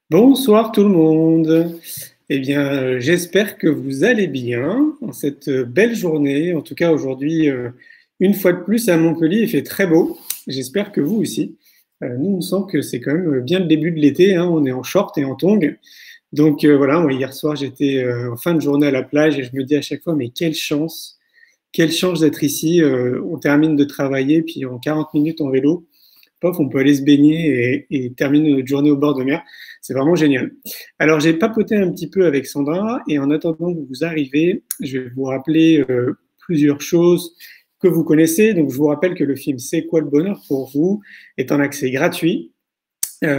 Bonsoir tout le monde. Eh bien, j'espère que vous allez bien en cette belle journée. En tout cas, aujourd'hui, une fois de plus à Montpellier, il fait très beau. J'espère que vous aussi. Nous, on sent que c'est quand même bien le début de l'été, hein. On est en short et en tongs. Donc voilà, moi, hier soir, j'étais en fin de journée à la plage et je me dis à chaque fois, mais quelle chance d'être ici. On termine de travailler, puis en 40 minutes en vélo, pof, on peut aller se baigner et terminer notre journée au bord de mer. C'est vraiment génial. Alors, j'ai papoté un petit peu avec Sandra et en attendant que vous arrivez, je vais vous rappeler plusieurs choses que vous connaissez. Donc, je vous rappelle que le film C'est quoi le bonheur pour vous est en accès gratuit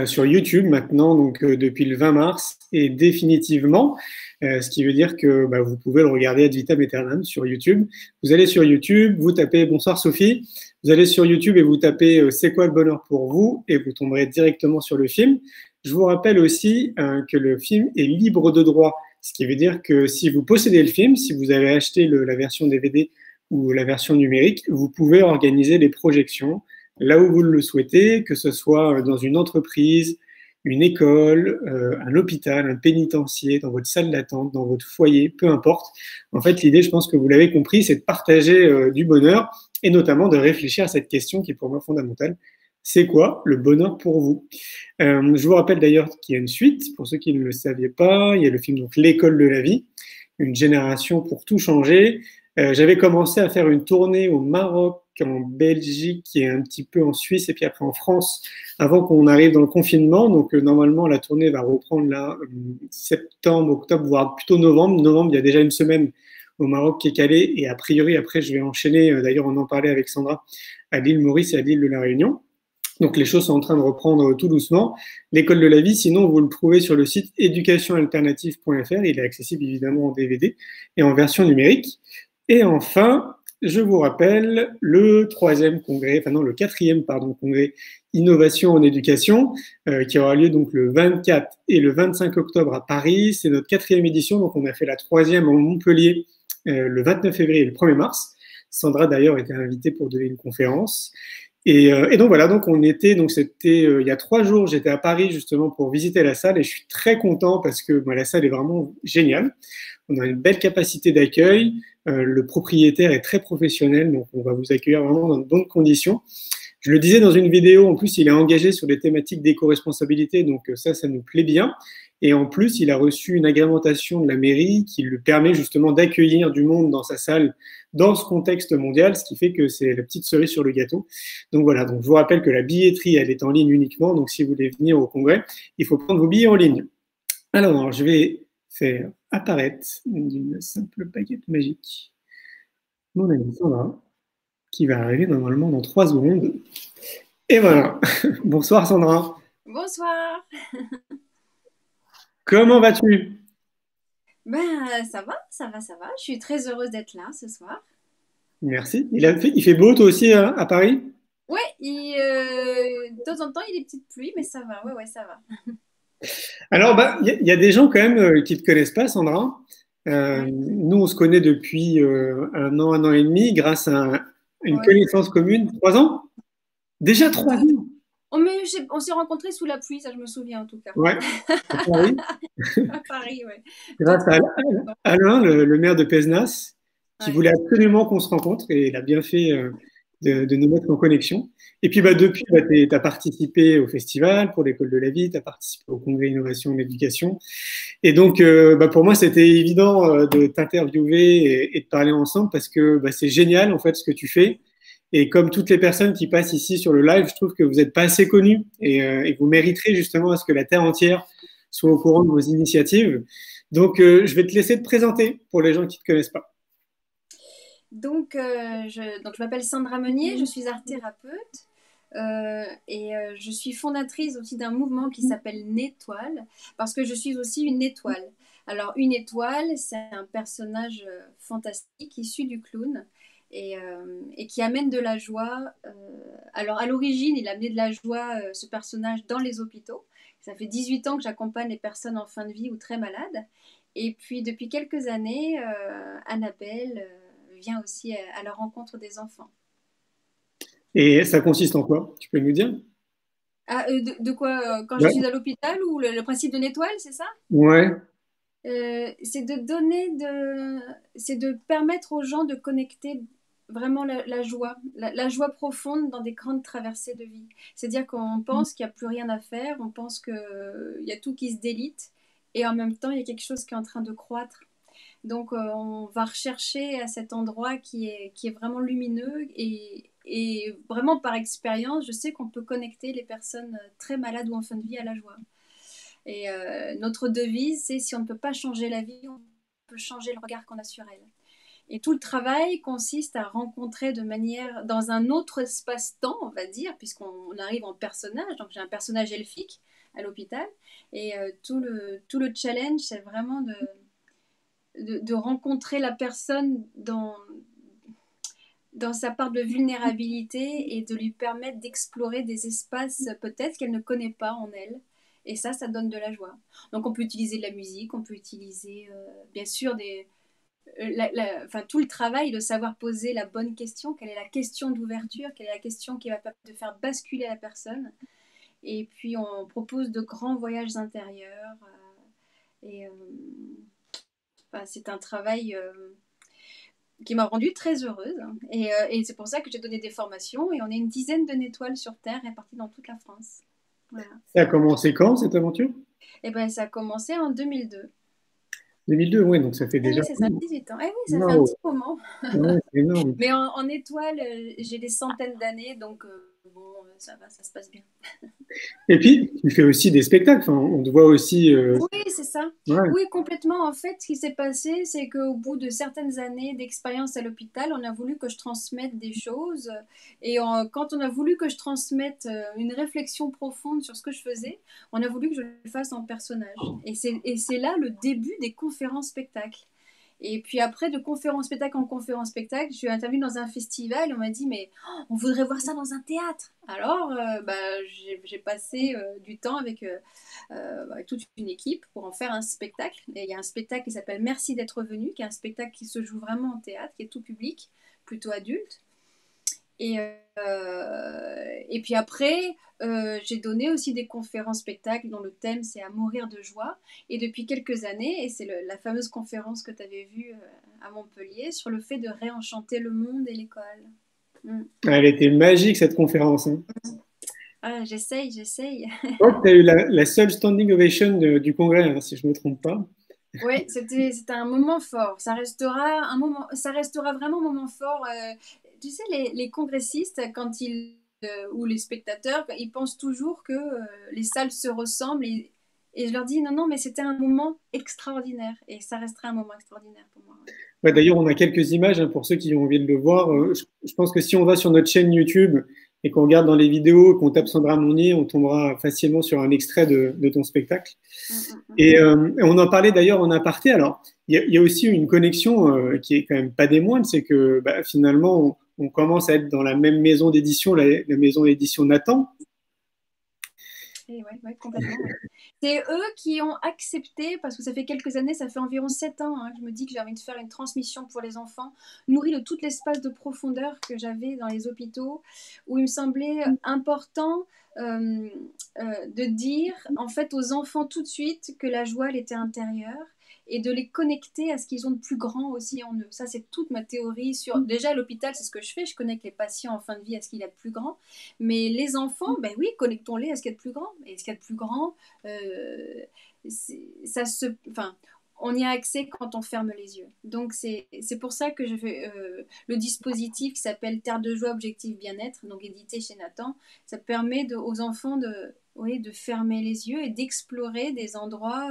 sur YouTube maintenant, donc depuis le 20 mars, et définitivement, ce qui veut dire que bah, vous pouvez le regarder ad vitam aeternam sur YouTube. Vous allez sur YouTube, vous tapez Bonsoir Sophie, vous allez sur YouTube et vous tapez C'est quoi le bonheur pour vous, et vous tomberez directement sur le film. Je vous rappelle aussi que le film est libre de droit, ce qui veut dire que si vous possédez le film, si vous avez acheté la version DVD ou la version numérique, vous pouvez organiser les projections là où vous le souhaitez, que ce soit dans une entreprise, une école, un hôpital, un pénitencier, dans votre salle d'attente, dans votre foyer, peu importe. En fait, l'idée, je pense que vous l'avez compris, c'est de partager du bonheur et notamment de réfléchir à cette question qui est pour moi fondamentale. C'est quoi le bonheur pour vous? Je vous rappelle d'ailleurs qu'il y a une suite, pour ceux qui ne le savaient pas, il y a le film donc L'école de la vie, une génération pour tout changer. J'avais commencé à faire une tournée au Maroc, en Belgique et un petit peu en Suisse et puis après en France avant qu'on arrive dans le confinement. Donc normalement la tournée va reprendre là septembre, octobre, voire plutôt novembre. Novembre, il y a déjà une semaine au Maroc qui est calée et a priori après je vais enchaîner. D'ailleurs on en parlait avec Sandra à l'île Maurice et à l'île de la Réunion. Donc les choses sont en train de reprendre tout doucement. L'école de la vie, sinon vous le trouvez sur le site éducationalternative.fr. Il est accessible évidemment en DVD et en version numérique. Et enfin, je vous rappelle le troisième congrès, enfin non, le quatrième, pardon, congrès Innovation en éducation, qui aura lieu donc le 24 et le 25 octobre à Paris. C'est notre quatrième édition, donc on a fait la troisième en Montpellier le 29 février et le 1er mars. Sandra d'ailleurs était invitée pour donner une conférence. Et donc voilà, donc on était, donc c'était il y a 3 jours, j'étais à Paris justement pour visiter la salle et je suis très content parce que la salle est vraiment géniale. On a une belle capacité d'accueil. Le propriétaire est très professionnel, donc on va vous accueillir vraiment dans de bonnes conditions. Je le disais dans une vidéo, en plus, il est engagé sur les thématiques d'éco-responsabilité, donc ça nous plaît bien. Et en plus, il a reçu une agrémentation de la mairie qui lui permet justement d'accueillir du monde dans sa salle dans ce contexte mondial, ce qui fait que c'est la petite cerise sur le gâteau. Donc voilà, donc je vous rappelle que la billetterie, elle est en ligne uniquement, donc si vous voulez venir au congrès, il faut prendre vos billets en ligne. Alors, je vais faire apparaître d'une simple baguette magique mon ami Sandra, qui va arriver normalement dans 3 secondes. Et voilà. Bonsoir Sandra. Bonsoir. Comment vas-tu? Ça va, ça va, ça va. Je suis très heureuse d'être là ce soir. Merci. Il fait beau toi aussi hein, à Paris? Ouais, de temps en temps, il y a des petites pluies, mais ça va. Ouais, ouais, ça va. Alors, bah, y a des gens quand même qui ne te connaissent pas, Sandra. Ouais, Nous, on se connaît depuis un an et demi grâce à une ouais. connaissance commune. 3 ans? Déjà 3 ans? On s'est rencontrés sous la pluie, ça je me souviens en tout cas. Ouais, à Paris. À Paris, ouais. Tout Grâce à Alain, le maire de Pézenas, qui ouais. voulait absolument qu'on se rencontre et il a bien fait de nous mettre en connexion. Et puis bah, depuis, bah, tu as participé au festival pour l'école de la vie, tu as participé au congrès Innovation en éducation. Et donc, bah, pour moi, c'était évident de t'interviewer et de parler ensemble parce que bah, c'est génial en fait ce que tu fais. Et comme toutes les personnes qui passent ici sur le live, je trouve que vous n'êtes pas assez connus et vous mériterez justement à ce que la Terre entière soit au courant de vos initiatives. Donc, je vais te laisser te présenter pour les gens qui ne te connaissent pas. Donc je m'appelle Sandra Meunier, je suis art thérapeute je suis fondatrice aussi d'un mouvement qui s'appelle Nétoile parce que je suis aussi une étoile. Alors une étoile, c'est un personnage fantastique issu du clown et qui amène de la joie. Alors à l'origine, il amenait de la joie, ce personnage, dans les hôpitaux. Ça fait 18 ans que j'accompagne les personnes en fin de vie ou très malades. Et puis depuis quelques années, Annabelle vient aussi à la rencontre des enfants. Et ça consiste en quoi? Tu peux nous dire? Ah, de quoi quand je Ouais. suis à l'hôpital ou le principe de l'étoile, c'est ça? Ouais. C'est de donner c'est de permettre aux gens de connecter vraiment la joie, la joie profonde dans des grandes traversées de vie. C'est-à-dire qu'on pense qu'il n'y a plus rien à faire, on pense qu'il y a tout qui se délite, et en même temps, il y a quelque chose qui est en train de croître. Donc, on va rechercher à cet endroit qui est vraiment lumineux et vraiment par expérience, je sais qu'on peut connecter les personnes très malades ou en fin de vie à la joie. Et notre devise, c'est si on ne peut pas changer la vie, on peut changer le regard qu'on a sur elle. Et tout le travail consiste à rencontrer de manière, dans un autre espace-temps, on va dire, puisqu'on arrive en personnage. Donc j'ai un personnage elfique à l'hôpital. Et tout le challenge, c'est vraiment de rencontrer la personne dans sa part de vulnérabilité et de lui permettre d'explorer des espaces peut-être qu'elle ne connaît pas en elle. Et ça donne de la joie. Donc on peut utiliser de la musique, on peut utiliser bien sûr enfin, tout le travail de savoir poser la bonne question, quelle est la question d'ouverture, quelle est la question qui va permettre de faire basculer la personne. Et puis on propose de grands voyages intérieurs. Et enfin, c'est un travail qui m'a rendue très heureuse. Et c'est pour ça que j'ai donné des formations. Et on est une dizaine de Nétoiles sur Terre réparties dans toute la France. Voilà. Ça a commencé quand, cette aventure? Et ben ça a commencé en 2002. 2002, ouais, donc ça fait Eh déjà. oui, c'est ça, 18 ans. Eh oui, ça fait un Waouh, petit moment. ouais, c'est énorme. Mais en étoile, j'ai des centaines d'années, donc bon, ça va, ça se passe bien. Et puis, tu fais aussi des spectacles. Enfin, on te voit aussi. Oui, c'est ça. Ouais. Oui, complètement. En fait, ce qui s'est passé, c'est qu'au bout de certaines années d'expérience à l'hôpital, on a voulu que je transmette des choses. Et quand on a voulu que je transmette une réflexion profonde sur ce que je faisais, on a voulu que je le fasse en personnage. Et c'est là le début des conférences spectacles. Et puis après, de conférence spectacle en conférence spectacle, je suis intervenue dans un festival et on m'a dit, mais oh, on voudrait voir ça dans un théâtre. Alors, bah, j'ai passé du temps avec toute une équipe pour en faire un spectacle. Et il y a un spectacle qui s'appelle Merci d'être venu, qui est un spectacle qui se joue vraiment en théâtre, qui est tout public, plutôt adulte. Et puis après, j'ai donné aussi des conférences spectacles dont le thème c'est à mourir de joie. Et depuis quelques années, et c'est la fameuse conférence que tu avais vue à Montpellier sur le fait de réenchanter le monde et l'école. Mm. Elle était magique, cette conférence, hein. Ah, j'essaye, j'essaye. Je crois que tu as eu la seule standing ovation du congrès, hein, si je ne me trompe pas. Oui, c'était un moment fort. Ça restera vraiment un moment fort. Tu sais, les congressistes, ou les spectateurs, ils pensent toujours que les salles se ressemblent. Et je leur dis, non, non, mais c'était un moment extraordinaire. Et ça restera un moment extraordinaire pour moi. Ouais. Ouais, d'ailleurs, on a quelques images hein, pour ceux qui ont envie de le voir. Je pense que si on va sur notre chaîne YouTube et qu'on regarde dans les vidéos, qu'on tape Sandra Monnier, on tombera facilement sur un extrait de ton spectacle. Mm, mm, mm. Et on en parlait d'ailleurs en aparté. Alors, il y a aussi une connexion qui est quand même pas des moindres, c'est que bah, finalement, on commence à être dans la même maison d'édition, la maison d'édition Nathan. Et ouais, ouais, complètement. Ouais. C'est eux qui ont accepté, parce que ça fait quelques années, ça fait environ 7 ans, hein, que je me dis que j'ai envie de faire une transmission pour les enfants, nourrie de tout l'espace de profondeur que j'avais dans les hôpitaux, où il me semblait important de dire en fait aux enfants tout de suite que la joie, elle était intérieure et de les connecter à ce qu'ils ont de plus grand aussi en eux. Ça, c'est toute ma théorie sur... Déjà, à l'hôpital, c'est ce que je fais, je connecte les patients en fin de vie à ce qu'il y a de plus grand. Mais les enfants, ben oui, connectons-les à ce qu'il y a de plus grand. Et ce qu'il y a de plus grand, enfin, on y a accès quand on ferme les yeux. Donc c'est pour ça que je fais le dispositif qui s'appelle Terre de joie, objectif bien-être, donc édité chez Nathan. Ça permet aux enfants de fermer les yeux et d'explorer des endroits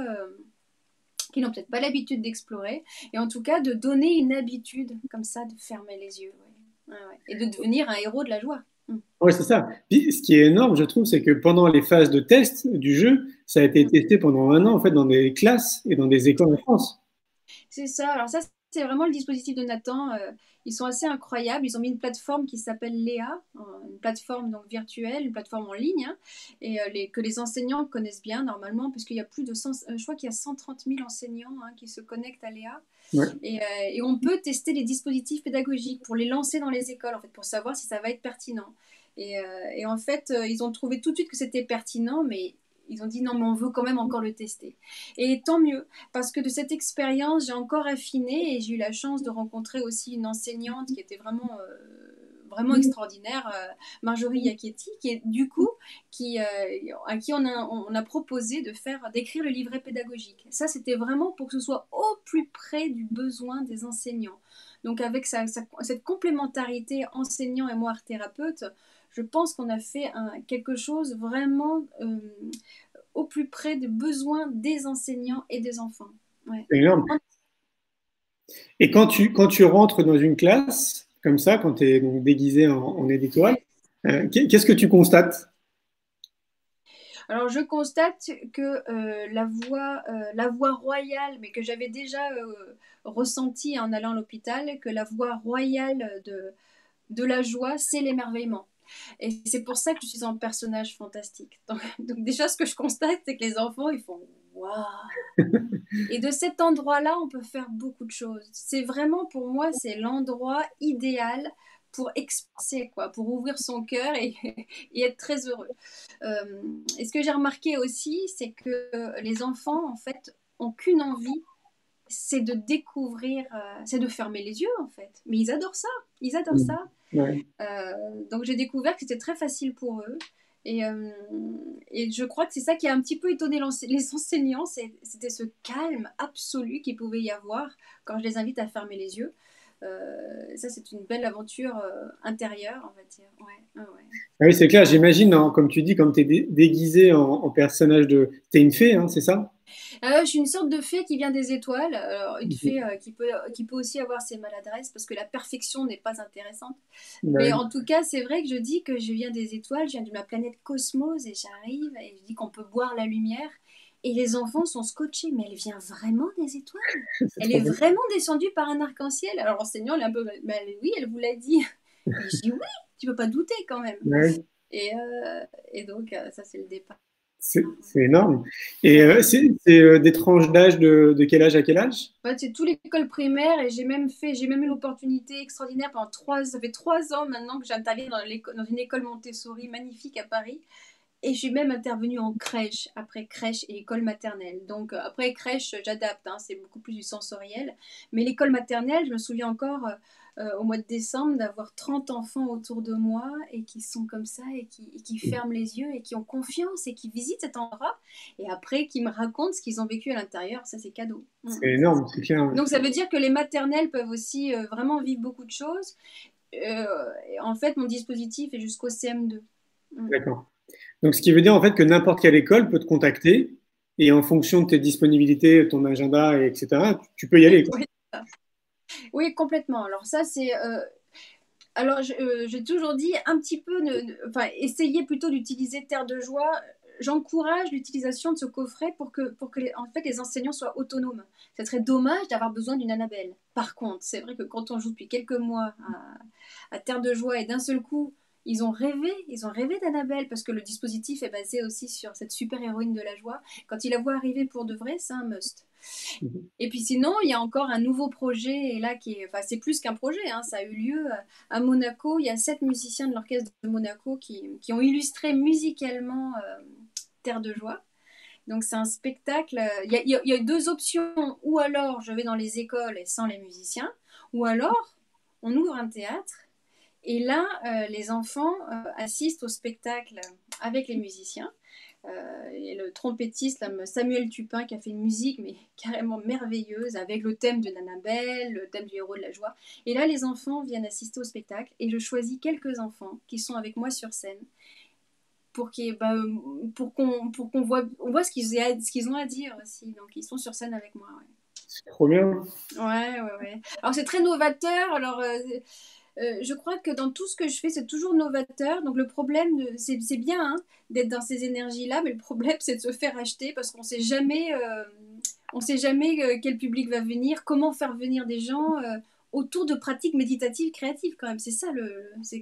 qui n'ont peut-être pas l'habitude d'explorer, et en tout cas de donner une habitude comme ça, de fermer les yeux, ouais. Ouais, ouais. Et de devenir un héros de la joie. Mm. Oui, c'est ça. Puis, ce qui est énorme, je trouve, c'est que pendant les phases de test du jeu, ça a été testé pendant un an, en fait, dans des classes et dans des écoles en France. C'est ça. Alors ça, c'est vraiment le dispositif de Nathan. Ils sont assez incroyables. Ils ont mis une plateforme qui s'appelle Léa, une plateforme donc virtuelle, une plateforme en ligne, hein, et que les enseignants connaissent bien normalement, puisqu'il y a plus de 100, je crois qu'il y a 130 000 enseignants hein, qui se connectent à Léa. Ouais. Et on peut tester les dispositifs pédagogiques pour les lancer dans les écoles, en fait, pour savoir si ça va être pertinent. Et en fait, ils ont trouvé tout de suite que c'était pertinent, mais ils ont dit non, mais on veut quand même encore le tester. Et tant mieux, parce que de cette expérience, j'ai encore affiné et j'ai eu la chance de rencontrer aussi une enseignante qui était vraiment extraordinaire, Marjorie Yacchetti, qui est du coup à qui on a proposé d'écrire le livret pédagogique. Ça, c'était vraiment pour que ce soit au plus près du besoin des enseignants. Donc avec cette complémentarité enseignant et moi art thérapeute, je pense qu'on a fait quelque chose vraiment au plus près des besoins des enseignants et des enfants. Ouais. C'est énorme. Et quand tu rentres dans une classe, comme ça, quand tu es donc déguisé en étoile, qu'est-ce que tu constates? Alors je constate que la voix royale, mais que j'avais déjà ressentie en allant à l'hôpital, que la voix royale de la joie, c'est l'émerveillement. Et c'est pour ça que je suis un personnage fantastique. Donc déjà, ce que je constate, c'est que les enfants, ils font waouh. Et de cet endroit-là, on peut faire beaucoup de choses. C'est vraiment, pour moi, c'est l'endroit idéal pour expanser, quoi, pour ouvrir son cœur et être très heureux. Et ce que j'ai remarqué aussi, c'est que les enfants, en fait, ont qu'une envie, c'est de découvrir, c'est de fermer les yeux, en fait. Mais ils adorent ça, ils adorent ça. Ouais. Donc j'ai découvert que c'était très facile pour eux. Et je crois que c'est ça qui a un petit peu étonné les enseignants, c'était ce calme absolu qu'il pouvait y avoir quand je les invite à fermer les yeux. Ça, c'est une belle aventure intérieure, on va dire. Ouais, ouais, ouais. Ah oui, c'est clair, j'imagine, hein, comme tu dis, comme tu es déguisé en personnage de. T'es une fée, hein, c'est ça? Je suis une sorte de fée qui vient des étoiles, alors, une fée qui peut aussi avoir ses maladresses parce que la perfection n'est pas intéressante. Mais Ouais. en tout cas, c'est vrai que je dis que je viens des étoiles, je viens de ma planète Cosmos et j'arrive et je dis qu'on peut boire la lumière. Et les enfants sont scotchés, mais elle vient vraiment des étoiles. C'est Elle trop est bien. vraiment descendue par un arc-en-ciel. Alors l'enseignant, il est un peu, ben, oui, elle vous l'a dit. Et je dis oui, tu peux pas douter quand même. Ouais. Et, donc, ça c'est le départ. C'est énorme. Et Ouais. c'est des tranches d'âge de quel âge à quel âge? En fait, c'est toute l'école primaire et j'ai même eu l'opportunité extraordinaire ça fait 3 ans maintenant que j'interviens dans une école Montessori magnifique à Paris. Et j'ai même intervenu en crèche, après crèche et école maternelle. Donc après crèche, j'adapte, hein, c'est beaucoup plus du sensoriel. Mais l'école maternelle, je me souviens encore au mois de décembre d'avoir 30 enfants autour de moi et qui sont comme ça et qui ferment les yeux et qui ont confiance et qui visitent cet endroit et après qui me racontent ce qu'ils ont vécu à l'intérieur. Ça, c'est cadeau. C'est énorme, c'est clair. Ouais. Donc ça veut dire que les maternelles peuvent aussi vraiment vivre beaucoup de choses. En fait, mon dispositif est jusqu'au CM2. D'accord. Donc, ce qui veut dire en fait que n'importe quelle école peut te contacter et en fonction de tes disponibilités, ton agenda, etc., tu peux y aller, quoi. Oui, oui, complètement. Alors ça, c'est... alors, j'ai toujours dit un petit peu, enfin, essayer plutôt d'utiliser Terre de Joie. J'encourage l'utilisation de ce coffret pour que en fait, les enseignants soient autonomes. Ce serait dommage d'avoir besoin d'une Annabelle. Par contre, c'est vrai que quand on joue depuis quelques mois à Terre de Joie et d'un seul coup, ils ont rêvé d'Annabelle parce que le dispositif est basé aussi sur cette super héroïne de la joie. Quand ils la voient arriver pour de vrai, c'est un must. Et puis sinon, il y a encore un nouveau projet, et là, enfin, c'est plus qu'un projet, hein, ça a eu lieu à Monaco. Il y a 7 musiciens de l'orchestre de Monaco qui ont illustré musicalement Terre de Joie. Donc c'est un spectacle, il y a 2 options, ou alors je vais dans les écoles et sans les musiciens, ou alors on ouvre un théâtre, et là, les enfants assistent au spectacle avec les musiciens. Et le trompettiste là, Samuel Tupin qui a fait une musique mais carrément merveilleuse avec le thème de Annabelle, le thème du héros de la joie. Et là, les enfants viennent assister au spectacle et je choisis quelques enfants qui sont avec moi sur scène pour qu'on voit, on voit ce qu'ils ont à dire aussi. Donc ils sont sur scène avec moi. Ouais. C'est trop bien. Ouais, ouais, ouais. Alors c'est très novateur. Alors je crois que dans tout ce que je fais, c'est toujours novateur. Donc le problème, c'est bien hein, d'être dans ces énergies-là, mais le problème, c'est de se faire acheter parce qu'on sait jamais quel public va venir, comment faire venir des gens autour de pratiques méditatives créatives quand même. C'est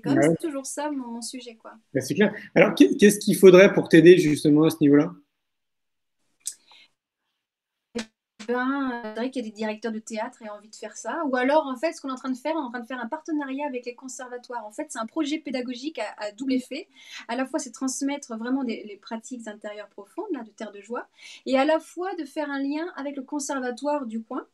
quand même Ouais, toujours ça mon sujet quoi. bah, c'est clair. Alors, qu'est-ce qu'il faudrait pour t'aider justement à ce niveau-là? C'est vrai qu'il y a des directeurs de théâtre qui ont envie de faire ça. Ou alors, en fait, ce qu'on est en train de faire, on est en train de faire un partenariat avec les conservatoires. En fait, c'est un projet pédagogique à double effet. À la fois, c'est transmettre vraiment les pratiques intérieures profondes, là, de Terre de Joie, et à la fois de faire un lien avec le conservatoire du coin.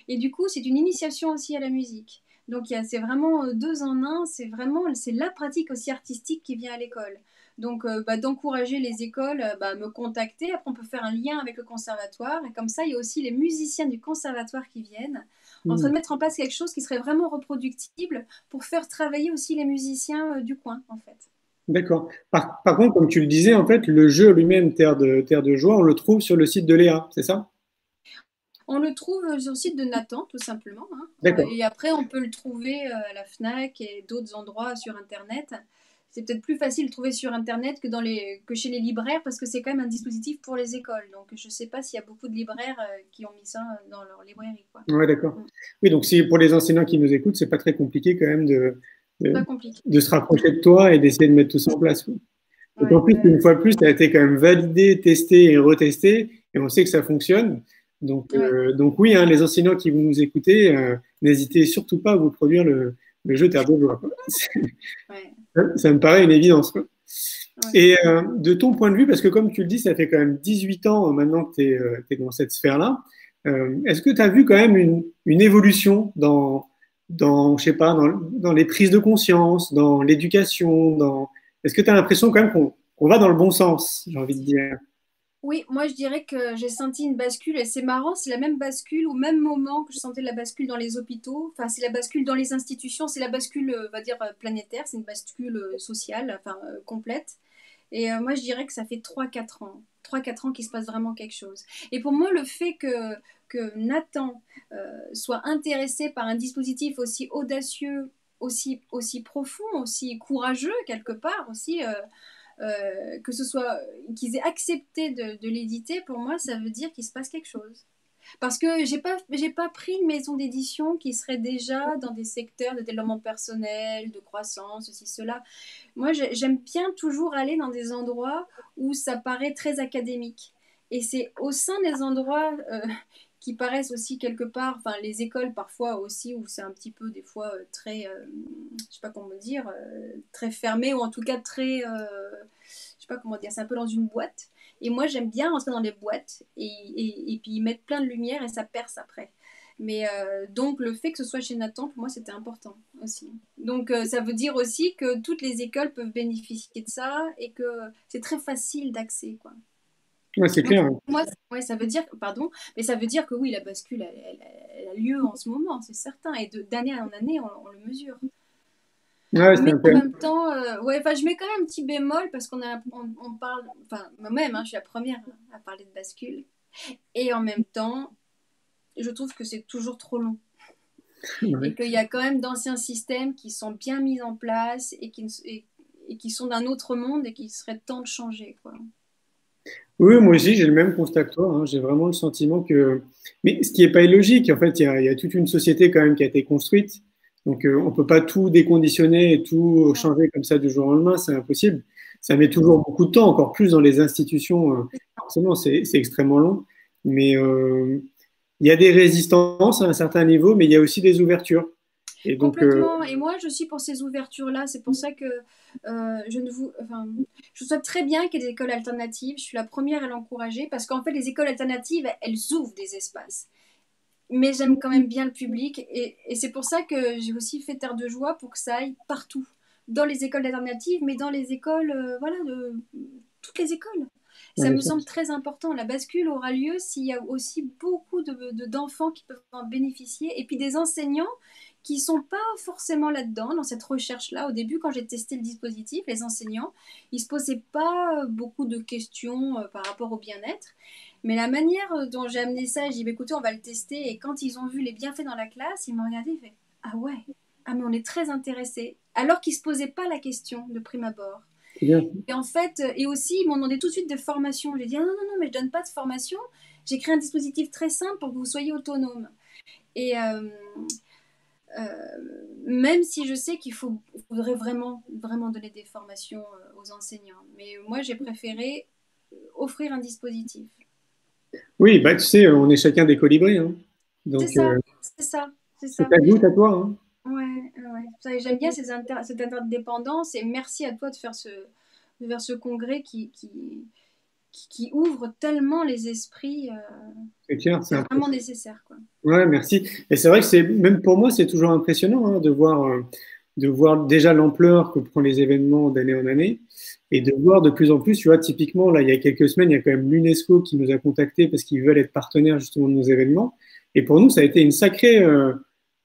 Et du coup, c'est une initiation aussi à la musique. Donc, c'est vraiment deux en un. C'est la pratique aussi artistique qui vient à l'école. Donc, d'encourager les écoles à me contacter. Après, on peut faire un lien avec le conservatoire. Et comme ça, il y a aussi les musiciens du conservatoire qui viennent, en train Hmm. de mettre en place quelque chose qui serait vraiment reproductible pour faire travailler aussi les musiciens du coin, en fait. D'accord. Par contre, comme tu le disais, en fait, le jeu lui-même, Terre de Joie, on le trouve sur le site de Léa, c'est ça? On le trouve sur le site de Nathan, tout simplement, hein. D'accord. Et après, on peut le trouver à la FNAC et d'autres endroits sur Internet. C'est peut-être plus facile de trouver sur Internet que chez les libraires parce que c'est quand même un dispositif pour les écoles. Donc, je ne sais pas s'il y a beaucoup de libraires qui ont mis ça dans leur librairie, quoi. Ouais, d'accord. Mm. Oui, donc si pour les enseignants qui nous écoutent, c'est pas très compliqué quand même de, Pas compliqué. de se rapprocher de toi et d'essayer de mettre tout ça en place. Ouais, D'autant plus qu'une fois de plus, ça a été quand même validé, testé et retesté, et on sait que ça fonctionne. ouais, Donc oui, hein, les enseignants qui vous nous écoutez, n'hésitez surtout pas à vous produire le jeu Terre de Joie, quoi. ouais, Ça me paraît une évidence, quoi. ouais. Et de ton point de vue, parce que comme tu le dis, ça fait quand même 18 ans maintenant que tu es, dans cette sphère-là, est-ce que tu as vu quand même une évolution je sais pas, dans les prises de conscience, dans l'éducation, est-ce que tu as l'impression quand même qu'on va dans le bon sens, j'ai envie de dire? Oui, moi je dirais que j'ai senti une bascule et c'est marrant, c'est la même bascule au même moment que je sentais la bascule dans les hôpitaux. Enfin, c'est la bascule dans les institutions, c'est la bascule, on va dire, planétaire, c'est une bascule sociale, enfin, complète. Et moi je dirais que ça fait 3 4 ans. 3 4 ans qu'il se passe vraiment quelque chose. Et pour moi, le fait que Nathan soit intéressé par un dispositif aussi audacieux, aussi profond, aussi courageux quelque part, aussi que ce soit qu'ils aient accepté de l'éditer, pour moi, ça veut dire qu'il se passe quelque chose. Parce que j'ai pas pris une maison d'édition qui serait déjà dans des secteurs de développement personnel, de croissance, ceci, cela. Moi, j'aime bien toujours aller dans des endroits où ça paraît très académique. Et c'est au sein des endroits qui paraissent aussi quelque part, enfin les écoles parfois aussi, où c'est un petit peu des fois très, je sais pas comment dire, très fermé ou en tout cas très, je sais pas comment dire, c'est un peu dans une boîte. Et moi j'aime bien rentrer dans les boîtes et puis y mettre plein de lumière et ça perce après. Mais donc le fait que ce soit chez Nathan, pour moi c'était important aussi. Donc ça veut dire aussi que toutes les écoles peuvent bénéficier de ça et que c'est très facile d'accès, quoi. Ouais, c'est Donc clair. pour moi, ouais, ça veut dire, pardon, mais ça veut dire que oui, la bascule, elle a lieu en ce moment, c'est certain, et d'année en année, on le mesure. Ouais, c'est Mais un en peu. même temps, ouais, enfin, je mets quand même un petit bémol parce on parle, enfin, moi-même, hein, je suis la première à parler de bascule, et en même temps, je trouve que c'est toujours trop long et Ouais. qu'il y a quand même d'anciens systèmes qui sont bien mis en place et qui sont d'un autre monde et qu'il serait temps de changer, quoi. Oui, moi aussi, j'ai le même constat que toi, hein. J'ai vraiment le sentiment que. Mais ce qui n'est pas illogique, en fait, il y a toute une société quand même qui a été construite. Donc, on ne peut pas tout déconditionner et tout changer comme ça du jour au lendemain, c'est impossible. Ça met toujours beaucoup de temps, encore plus dans les institutions. Forcément, c'est extrêmement long. Mais il y a des résistances à un certain niveau, mais il y a aussi des ouvertures. Et donc, Complètement. Et moi, je suis pour ces ouvertures-là. C'est pour ça que enfin, je souhaite très bien qu'il y ait des écoles alternatives. Je suis la première à l'encourager parce qu'en fait, les écoles alternatives, elles ouvrent des espaces. Mais j'aime quand même bien le public et c'est pour ça que j'ai aussi fait Terre de Joie pour que ça aille partout. Dans les écoles alternatives, mais dans les écoles, voilà, de toutes les écoles. Ça me semble très important. La bascule aura lieu s'il y a aussi beaucoup d'enfants qui peuvent en bénéficier et puis des enseignants qui ne sont pas forcément là-dedans, dans cette recherche-là. Au début, quand j'ai testé le dispositif, les enseignants, ils ne se posaient pas beaucoup de questions par rapport au bien-être. Mais la manière dont j'ai amené ça, j'ai dit, bah, écoutez, on va le tester. Et quand ils ont vu les bienfaits dans la classe, ils m'ont regardé et fait, ah ouais, ah mais on est très intéressés. Alors qu'ils ne se posaient pas la question de prime abord. c'est bien. Et en fait, et aussi, ils m'ont demandé tout de suite des formations. J'ai dit, ah non, non, non, mais je ne donne pas de formation. J'ai créé un dispositif très simple pour que vous soyez autonome. Et même si je sais faudrait vraiment, vraiment donner des formations aux enseignants. Mais moi, j'ai préféré offrir un dispositif. Oui, bah, tu sais, on est chacun des colibris, hein. C'est Donc, ça, c'est ça, c'est c'est ça. ta goutte à toi, hein. Ouais, ouais. J'aime bien cette interdépendance et merci à toi de faire ce congrès qui ouvre tellement les esprits. C'est clair, c'est C'est vraiment impressionnant. nécessaire, quoi. Ouais, merci. Et c'est vrai que c'est, même pour moi, c'est toujours impressionnant, hein, de voir déjà l'ampleur que prend les événements d'année en année et de voir de plus en plus, tu vois, typiquement, là, il y a quelques semaines, il y a quand même l'UNESCO qui nous a contactés parce qu'ils veulent être partenaires justement de nos événements. Et pour nous, ça a été une sacrée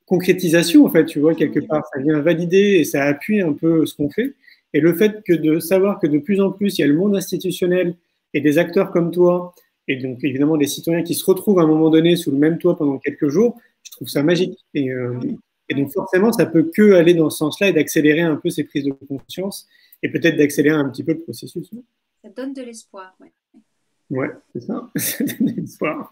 concrétisation, en fait, tu vois, quelque part. Ça vient valider et ça appuie un peu ce qu'on fait. Et le fait que de savoir que de plus en plus, il y a le monde institutionnel et des acteurs comme toi, et donc évidemment des citoyens qui se retrouvent à un moment donné sous le même toit pendant quelques jours, je trouve ça magique. Et donc forcément, ça peut que aller dans ce sens-là et d'accélérer un peu ces prises de conscience et peut-être d'accélérer un petit peu le processus. Ça donne de l'espoir, ouais. Ouais, c'est ça, c'est de l'espoir.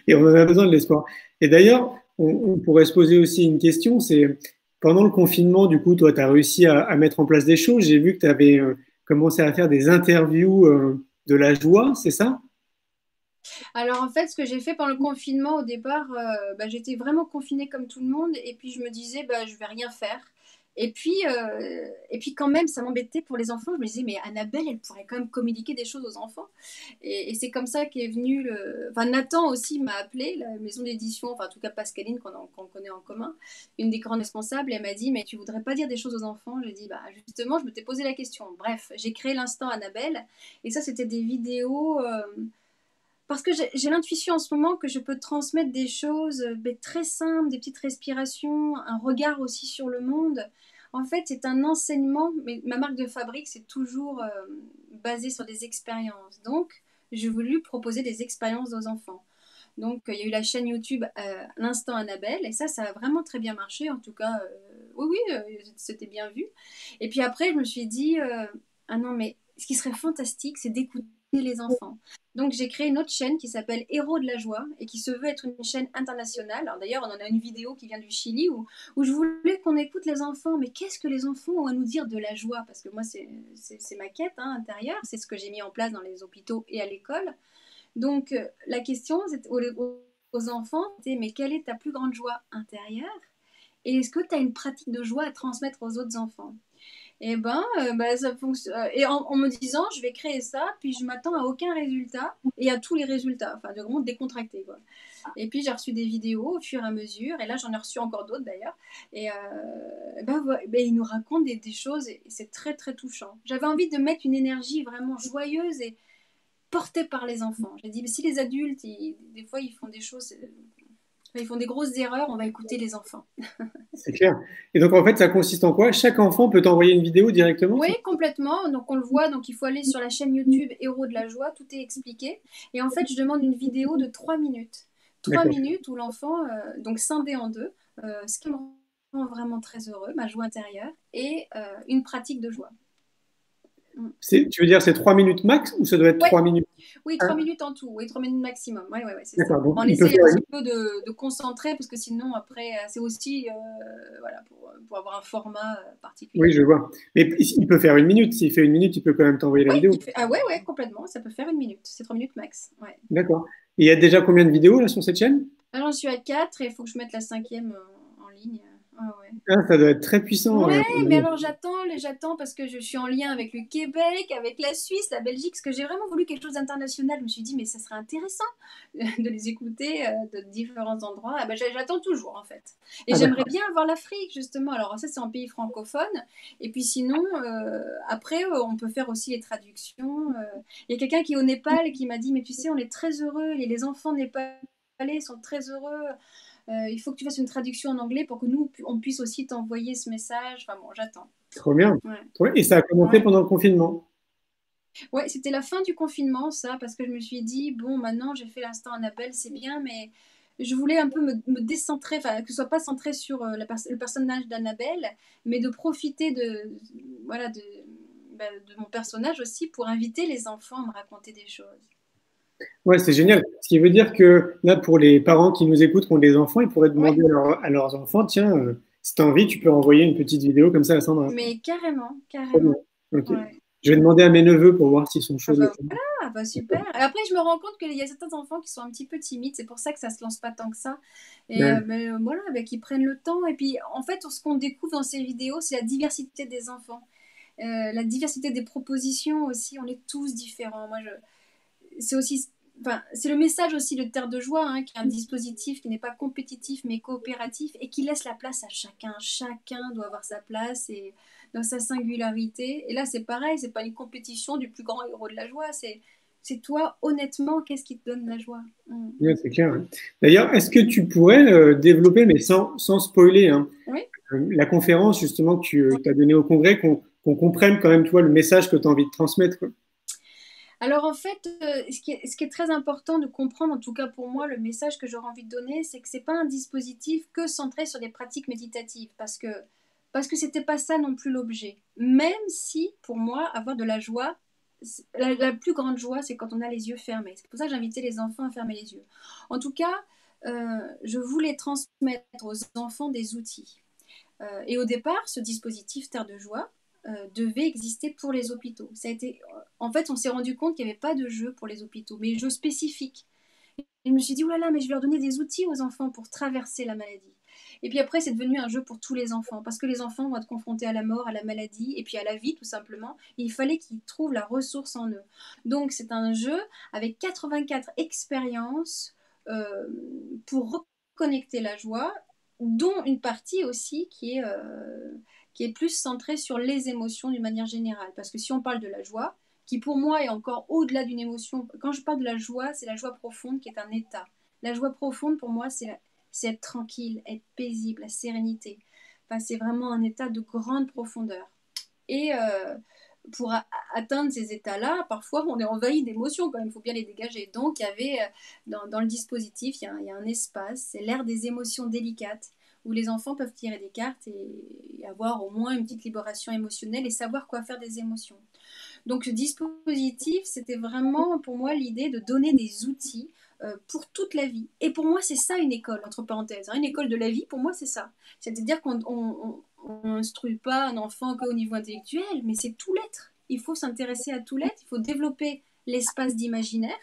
Et on en a besoin de l'espoir. Et d'ailleurs, on pourrait se poser aussi une question, c'est pendant le confinement, du coup, toi, tu as réussi à mettre en place des choses. J'ai vu que tu avais commencé à faire des interviews de la joie, c'est ça? Alors en fait, ce que j'ai fait pendant le confinement, au départ, bah, j'étais vraiment confinée comme tout le monde, et puis je me disais, bah, je vais rien faire. Et puis quand même, ça m'embêtait pour les enfants. Je me disais, mais Annabelle, elle pourrait quand même communiquer des choses aux enfants. Et c'est comme ça qu'est venu le. Enfin, Nathan aussi m'a appelé, la maison d'édition, enfin en tout cas Pascaline, qu'on connaît en commun, une des grandes responsables. Elle m'a dit, mais tu voudrais pas dire des choses aux enfants? J'ai dit, bah justement, je me t'ai posé la question. Bref, j'ai créé l'instant Annabelle, et ça, c'était des vidéos. Parce que j'ai l'intuition en ce moment que je peux transmettre des choses très simples, des petites respirations, un regard aussi sur le monde. En fait, c'est un enseignement, mais ma marque de fabrique, c'est toujours basé sur des expériences. Donc, j'ai voulu proposer des expériences aux enfants. Donc, il y a eu la chaîne YouTube L'Instant Annabelle, et ça a vraiment très bien marché. En tout cas, oui, oui, c'était bien vu. Et puis après, je me suis dit, ah non, mais ce qui serait fantastique, c'est d'écouter les enfants. Donc, j'ai créé une autre chaîne qui s'appelle Héros de la joie et qui se veut être une chaîne internationale. Alors, d'ailleurs, on en a une vidéo qui vient du Chili où je voulais qu'on écoute les enfants. Mais qu'est-ce que les enfants ont à nous dire de la joie? Parce que moi, c'est ma quête intérieure. C'est ce que j'ai mis en place dans les hôpitaux et à l'école. Donc, la question aux enfants, c'est mais quelle est ta plus grande joie intérieure? Et est-ce que tu as une pratique de joie à transmettre aux autres enfants? Et ça fonctionne. Et en me disant, je vais créer ça, puis je m'attends à aucun résultat et à tous les résultats, enfin, de vraiment décontracté, quoi. Et puis j'ai reçu des vidéos au fur et à mesure, et là j'en ai reçu encore d'autres d'ailleurs. Et ils nous racontent des choses, et c'est très très touchant. J'avais envie de mettre une énergie vraiment joyeuse et portée par les enfants. J'ai dit, mais si les adultes, des fois ils font des choses, ils font des grosses erreurs, on va écouter les enfants. C'est clair. Et donc, en fait, ça consiste en quoi? Chaque enfant peut t'envoyer une vidéo directement? Oui, complètement. Donc on le voit, donc il faut aller sur la chaîne YouTube Héros de la joie, tout est expliqué. Et en fait, je demande une vidéo de 3 minutes. trois D'accord. minutes où l'enfant, donc scindé en deux, ce qui me rend vraiment très heureux, ma joie intérieure, et une pratique de joie. Mm. Tu veux dire c'est 3 minutes max ou ça doit être Ouais, 3 minutes? oui, 3 minutes en tout, oui, 3 minutes maximum. Oui, ouais, ouais, c'est ça. D'accord. Donc, On il peut essaye un faire petit peu de concentrer parce que sinon, après, c'est aussi voilà, pour avoir un format Oui, particulier. je vois. Mais il peut faire 1 minute. S'il fait 1 minute, il peut quand même t'envoyer la Oui, vidéo. ah ouais, ouais, complètement. Ça peut faire 1 minute. C'est 3 minutes max. Ouais. D'accord. Et il y a déjà combien de vidéos là sur cette chaîne? Là, j'en suis à 4 et il faut que je mette la cinquième en ligne. Ah ouais. Ah, ça doit être très puissant. Ouais, À mon mais avis. alors j'attends parce que je suis en lien avec le Québec, avec la Suisse, la Belgique, parce que j'ai vraiment voulu quelque chose d'international. Je me suis dit, mais ça serait intéressant de les écouter de différents endroits. Ah ben, j'attends toujours en fait. Et Ah, j'aimerais d'accord. bien avoir l'Afrique justement. Alors ça, c'est en pays francophone. Et puis sinon, après, on peut faire aussi les traductions. Il y a quelqu'un qui est au Népal et qui m'a dit, mais tu sais, on est très heureux, et les enfants népalais sont très heureux. Il faut que tu fasses une traduction en anglais pour que nous, on puisse aussi t'envoyer ce message. Enfin bon, j'attends. Trop bien. Ouais. Trop bien. Et ça a commencé Ouais. pendant le confinement. Ouais, c'était la fin du confinement, ça, parce que je me suis dit, bon, maintenant j'ai fait l'instant Annabelle, c'est bien, mais je voulais un peu me décentrer, enfin, que ce soit pas centré sur le personnage d'Annabelle, mais de profiter voilà, de mon personnage aussi pour inviter les enfants à me raconter des choses. Ouais, c'est génial. Ce qui veut dire que là, pour les parents qui nous écoutent, qui ont des enfants, ils pourraient Ouais, demander à leurs enfants, tiens, si tu as envie, tu peux envoyer une petite vidéo comme ça à Sandra. mais carrément, Trop bien. carrément. Ok. Ouais. Je vais demander à mes neveux pour voir s'ils sont Ah chauds de le bah faire. voilà, ah bah super. Et après, je me rends compte qu'il y a certains enfants qui sont un petit peu timides, c'est pour ça que ça se lance pas tant que ça. Et Ouais. voilà, bah, qu'ils prennent le temps. Et puis, en fait, ce qu'on découvre dans ces vidéos, c'est la diversité des enfants. La diversité des propositions aussi, on est tous différents. C'est aussi, enfin, c'est le message aussi de Terre de Joie, hein, qui est un dispositif qui n'est pas compétitif mais coopératif et qui laisse la place à chacun. Chacun doit avoir sa place et dans sa singularité. Et là, c'est pareil, c'est pas une compétition du plus grand héros de la joie, c'est toi, honnêtement, qu'est-ce qui te donne la joie? Mm. Ouais, c'est clair. Ouais. D'ailleurs, est-ce que tu pourrais développer, mais sans spoiler, hein, Oui. la conférence justement que tu as donnée au congrès, qu'on comprenne quand même, toi, le message que tu as envie de transmettre, quoi. Alors en fait, ce qui est très important de comprendre, en tout cas pour moi, le message que j'aurais envie de donner, c'est que c'est pas un dispositif que centré sur des pratiques méditatives, parce que c'était pas ça non plus l'objet. Même si, pour moi, avoir de la joie, la plus grande joie, c'est quand on a les yeux fermés. C'est pour ça que j'invitais les enfants à fermer les yeux. En tout cas, je voulais transmettre aux enfants des outils. Et au départ, ce dispositif Terre de Joie devait exister pour les hôpitaux. En fait, on s'est rendu compte qu'il n'y avait pas de jeu pour les hôpitaux, mais jeux spécifiques. Et je me suis dit, oh là là, mais je vais leur donner des outils aux enfants pour traverser la maladie. Et puis après, c'est devenu un jeu pour tous les enfants, parce que les enfants vont être confrontés à la mort, à la maladie, et puis à la vie, tout simplement. Et il fallait qu'ils trouvent la ressource en eux. Donc, c'est un jeu avec 84 expériences euh, pour reconnecter la joie, dont une partie aussi qui est plus centrée sur les émotions d'une manière générale. Parce que si on parle de la joie, qui pour moi est encore au-delà d'une émotion, quand je parle de la joie, c'est la joie profonde qui est un état. La joie profonde, pour moi, c'est être tranquille, être paisible, la sérénité. Enfin, c'est vraiment un état de grande profondeur. Et pour atteindre ces états-là, parfois on est envahi d'émotions quand même, il faut bien les dégager. Donc il y avait dans le dispositif, il y a un espace, c'est l'ère des émotions délicates, où les enfants peuvent tirer des cartes et avoir au moins une petite libération émotionnelle et savoir quoi faire des émotions. Donc ce dispositif, c'était vraiment pour moi l'idée de donner des outils pour toute la vie. Et pour moi, c'est ça une école, entre parenthèses, hein. Une école de la vie, pour moi, c'est ça. C'est-à-dire qu'on n'instruit pas un enfant qu'au niveau intellectuel, mais c'est tout l'être. Il faut s'intéresser à tout l'être, il faut développer l'espace d'imaginaire,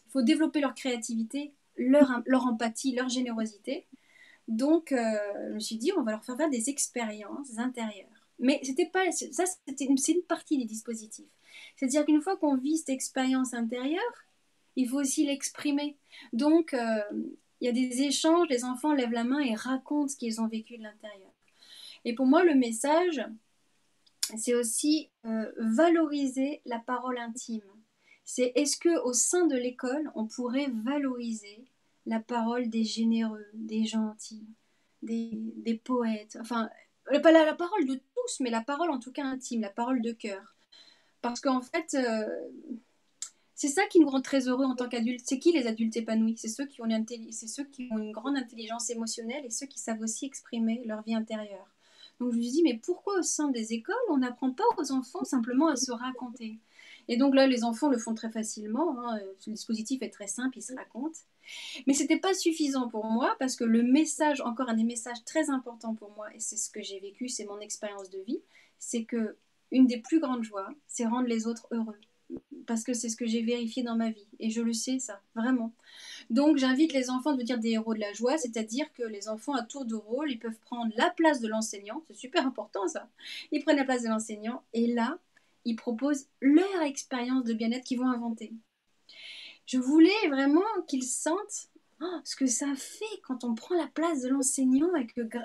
il faut développer leur créativité, leur empathie, leur générosité. Donc, je me suis dit, on va leur faire des expériences intérieures. Mais c'était pas ça, c'est une partie du dispositif. C'est-à-dire qu'une fois qu'on vit cette expérience intérieure, il faut aussi l'exprimer. Donc, il y a des échanges, les enfants lèvent la main et racontent ce qu'ils ont vécu de l'intérieur. Et pour moi, le message, c'est aussi valoriser la parole intime. C'est est-ce que au sein de l'école, on pourrait valoriser la parole des généreux, des gentils, des poètes, enfin, pas la parole de tous, mais la parole en tout cas intime, la parole de cœur. Parce qu'en fait, c'est ça qui nous rend très heureux en tant qu'adultes. C'est qui les adultes épanouis? C'est ceux qui ont une grande intelligence émotionnelle et ceux qui savent aussi exprimer leur vie intérieure. Donc je me suis dit, mais pourquoi au sein des écoles, on n'apprend pas aux enfants simplement à se raconter? Et donc là, les enfants le font très facilement, hein. Le dispositif est très simple, ils se racontent. Mais ce n'était pas suffisant pour moi parce que le message, encore un des messages très importants pour moi, et c'est ce que j'ai vécu, c'est mon expérience de vie, c'est que une des plus grandes joies, c'est rendre les autres heureux. Parce que c'est ce que j'ai vérifié dans ma vie. Et je le sais, ça, vraiment. Donc j'invite les enfants à devenir des héros de la joie, c'est-à-dire que les enfants à tour de rôle, ils peuvent prendre la place de l'enseignant, c'est super important ça. Ils prennent la place de l'enseignant et là, ils proposent leur expérience de bien-être qu'ils vont inventer. Je voulais vraiment qu'ils sentent ce que ça fait quand on prend la place de l'enseignant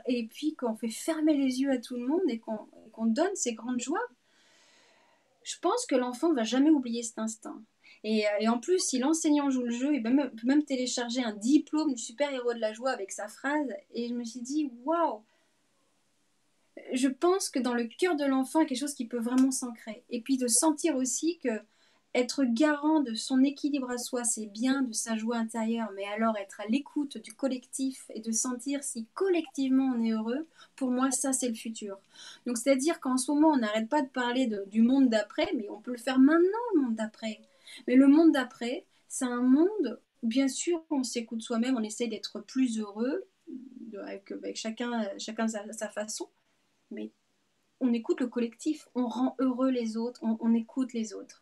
et puis qu'on fait fermer les yeux à tout le monde et qu'on donne ces grandes joies. Je pense que l'enfant ne va jamais oublier cet instinct. Et en plus, si l'enseignant joue le jeu, il peut même télécharger un diplôme du super-héros de la joie avec sa phrase. Et je me suis dit, waouh, je pense que dans le cœur de l'enfant, il y a quelque chose qui peut vraiment s'ancrer. Et puis de sentir aussi que être garant de son équilibre à soi, c'est bien, de sa joie intérieure, mais alors être à l'écoute du collectif et de sentir si collectivement on est heureux, pour moi, ça, c'est le futur. Donc, c'est-à-dire qu'en ce moment, on n'arrête pas de parler du monde d'après, mais on peut le faire maintenant, le monde d'après. Mais le monde d'après, c'est un monde où, bien sûr, on s'écoute soi-même, on essaie d'être plus heureux, avec chacun sa façon, mais on écoute le collectif, on rend heureux les autres, on écoute les autres.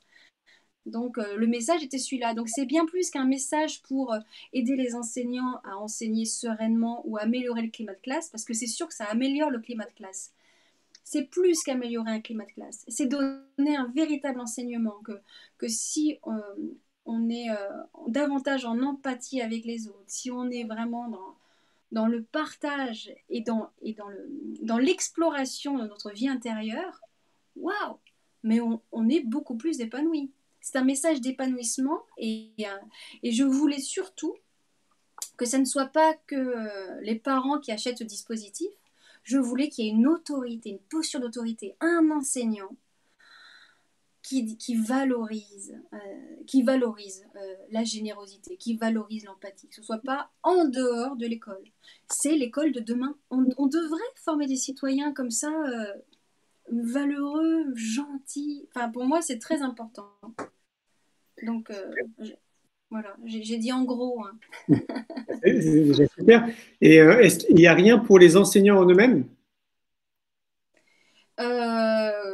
Donc le message était celui-là. Donc c'est bien plus qu'un message pour aider les enseignants à enseigner sereinement ou améliorer le climat de classe, parce que c'est sûr que ça améliore le climat de classe. C'est plus qu'améliorer un climat de classe. C'est donner un véritable enseignement que si on est davantage en empathie avec les autres, si on est vraiment dans le partage et dans l'exploration de notre vie intérieure, waouh, mais on est beaucoup plus épanoui. C'est un message d'épanouissement et je voulais surtout que ça ne soit pas que les parents qui achètent ce dispositif. Je voulais qu'il y ait une autorité, une posture d'autorité, un enseignant qui valorise la générosité, qui valorise l'empathie, que ce ne soit pas en dehors de l'école. C'est l'école de demain. On devrait former des citoyens comme ça, valeureux, gentils. Enfin, pour moi, c'est très important. Donc, voilà, j'ai dit en gros. Hein. C'est déjà super. Et est-ce qu'il n'y a rien pour les enseignants en eux-mêmes?